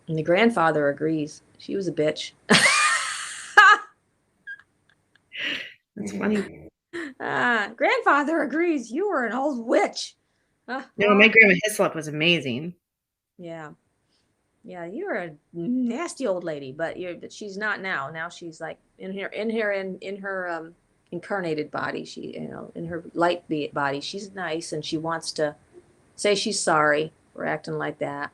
and the grandfather agrees. She was a bitch. That's funny. Grandfather agrees. You were an old witch. No, my grandma Hislop was amazing. Yeah. Yeah, you're a nasty old lady, but she's not now. Now she's like in her incarnated body. She, in her body, she's nice and she wants to say she's sorry for acting like that.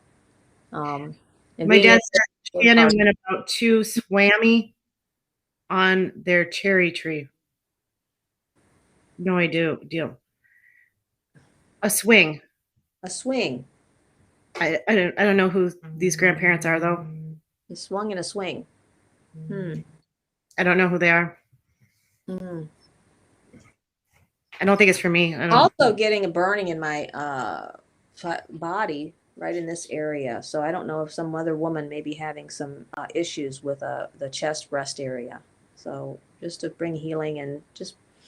Um, and My being dad able said to Shannon went about too swammy on their cherry tree. No idea. Deal. A swing. a swing. I don't know who these grandparents are though. He swung in a swing. Hmm. I don't know who they are. Hmm. I don't think it's for me. I don't. Also getting a burning in my body right in this area. So I don't know if some other woman may be having some issues with the chest breast area. So just to bring healing and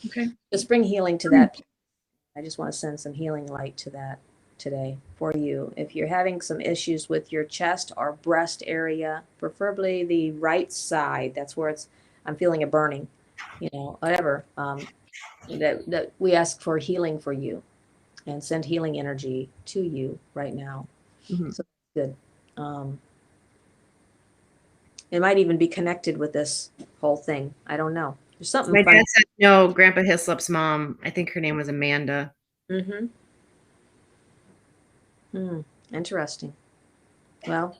Okay. just bring healing to that. I just want to send some healing light to that today for you. If you're having some issues with your chest or breast area, preferably the right side, that's where I'm feeling a burning, whatever. That we ask for healing for you and send healing energy to you right now. Mm-hmm. So good. Um, it might even be connected with this whole thing. I don't know. There's something My fun. dad said no. Grandpa Hislop's mom. I think her name was Amanda. Mm-hmm. Hmm. Interesting. Well,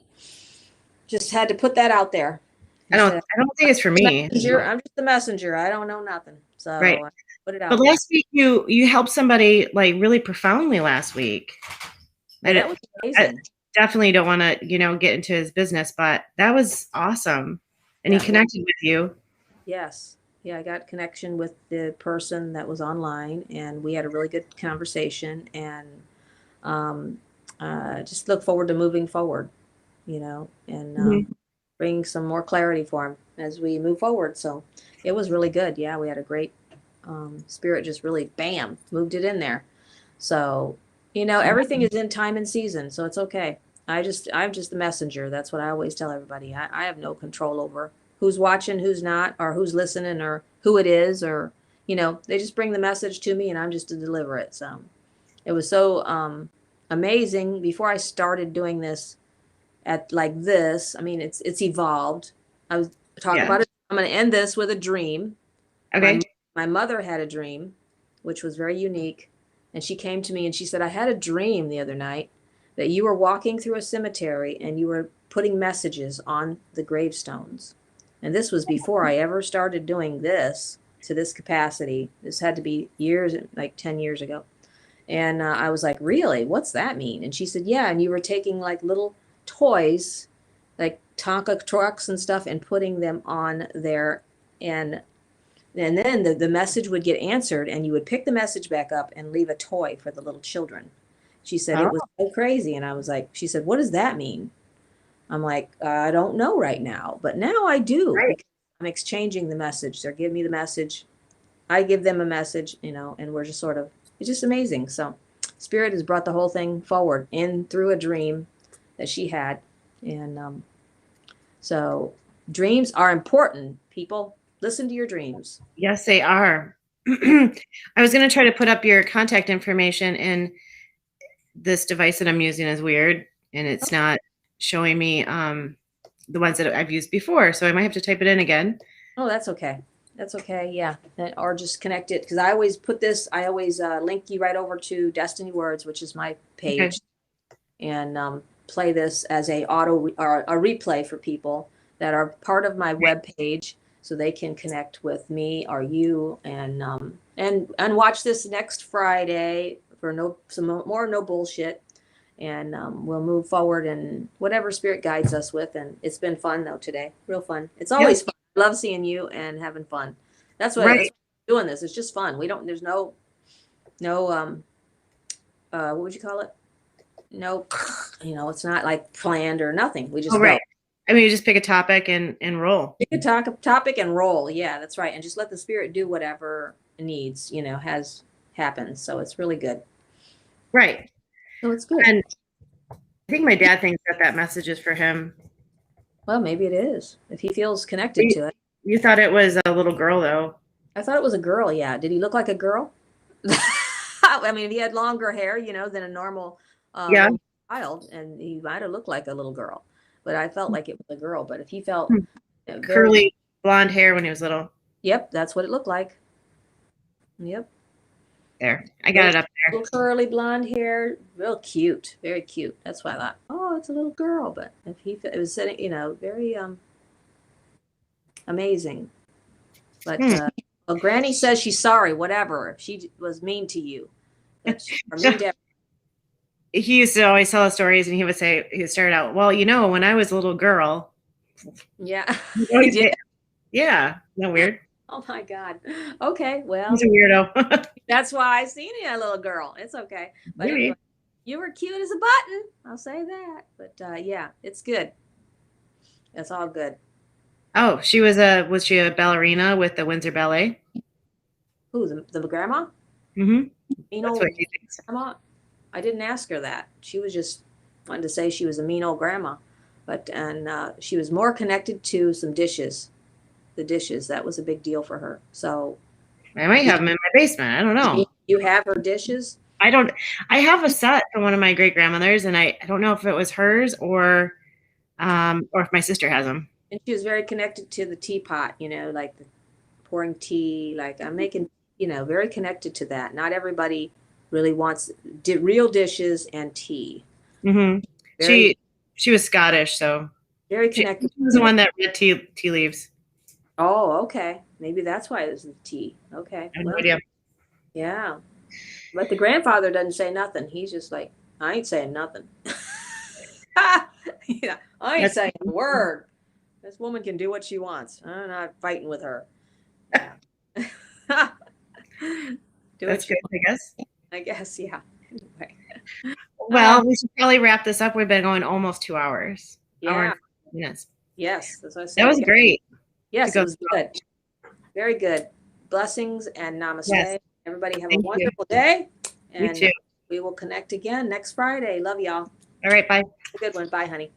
just had to put that out there. I Just don't. to, I don't think it's for me. I'm just the messenger. I don't know nothing. So Right. put it But out there. last week you helped somebody like really profoundly last week. Yeah, that was I amazing. definitely don't want to get into his business, but that was awesome. And he Yeah. connected with you. Yes. Yeah, I got connection with the person that was online, and we had a really good conversation. And um, just look forward to moving forward, and Mhm. bringing some more clarity for him as we move forward. So it was really good. Yeah, we had a great spirit, just really bam, moved it in there. So, everything is in time and season, so it's okay. I'm just the messenger. That's what I always tell everybody. I have no control over who's watching, who's not, or who's listening, or who it is, or, they just bring the message to me and I'm just to deliver it. So it was so amazing before I started doing this at like this. I mean, it's evolved. I was talking Yeah. about it. I'm going to end this with a dream. Okay. My mother had a dream, which was very unique, and she came to me and she said, "I had a dream the other night that you were walking through a cemetery and you were putting messages on the gravestones." And this was before I ever started doing this to this capacity. This had to be years, like 10 years ago. And I was like, really? What's that mean? And she said, yeah. And you were taking like little toys, like Tonka trucks and stuff, and putting them on there. And then the message would get answered, and you would pick the message back up and leave a toy for the little children. She said Oh, it was so crazy. And I was like, she said, what does that mean? I'm like, I don't know right now, but now I do right. because I'm exchanging the message. They're giving me the message. I give them a message, and we're just sort of, it's just amazing. So Spirit has brought the whole thing forward in through a dream that she had. And so Dreams are important, people. Listen to your dreams. Yes, they are. I was going to try to put up your contact information, and this device that I'm using is weird, and it's not showing me the ones that I've used before. So I might have to type it in again. Oh, that's okay. That's okay. Yeah. Or just connect it. Because I always put this, I always link you right over to Destiny Words, which is my page, and play this as a auto or a replay for people that are part of my web page, so they can connect with me or you, and watch this next Friday for some more no bullshit, and we'll move forward and whatever spirit guides us with. And it's been fun though today, real fun. It's always fun. I love seeing you and having fun. That's what Right. doing this. It's just fun. We don't. There's no what would you call it? No, it's not like planned or nothing. We just Right. I mean, you just pick a topic and roll. pick a topic and roll. Yeah, that's right. And just let the spirit do whatever it needs, has happened. So it's really good. Right. So it's good. And I think my dad thinks that message is for him. Well, maybe it is, if he feels connected to it. You thought it was a little girl, though. I thought it was a girl. Yeah. Did he look like a girl? I mean, if he had longer hair, than a normal child, and he might have looked like a little girl, but I felt like it was a girl. But if he felt curly blonde hair when he was little. Yep, that's what it looked like. Yep. There, I got it up there. Little curly blonde hair, real cute, very cute. That's why I thought, oh, it's a little girl. But if it was sitting, very amazing. But well, Granny says she's sorry. Whatever, if she was mean to you, he used to always tell us stories, and he would start out, well, when I was a little girl. Yeah. Yeah. No weird. Oh my God. Okay. Well, he's a weirdo. That's why I seen you, a little girl. It's okay. But anyway, you were cute as a button. I'll say that. But yeah, it's good. That's all good. Oh, was she a ballerina with the Windsor Ballet? Who, the grandma? Mm-hmm. That's what she thinks. Grandma? I didn't ask her that. She was just wanting to say she was a mean old grandma. And she was more connected to some dishes. The dishes, that was a big deal for her. So I might have them in my basement. I don't know. You have her dishes? I have a set from one of my great grandmothers, and I don't know if it was hers or if my sister has them. And she was very connected to the teapot, like the pouring tea, like I'm making, very connected to that. Not everybody really wants real dishes and tea. Mm-hmm. She was Scottish, so very connected. She was the one that read tea leaves. Oh, okay. Maybe that's why it was the tea. Okay. I have no idea. Yeah. But the grandfather doesn't say nothing. He's just like, I ain't saying nothing. Yeah, I ain't saying a word. This woman can do what she wants. I'm not fighting with her. Yeah. That's good, I guess. I guess, yeah. Anyway. Well, we should probably wrap this up. We've been going almost 2 hours. Yeah. Minutes. Yes, that's what I said. That was great. Yes, it was good. Very good. Blessings and namaste. Yes. Everybody have a wonderful day. And you too. We will connect again next Friday. Love y'all. All right, bye. Have a good one. Bye, honey.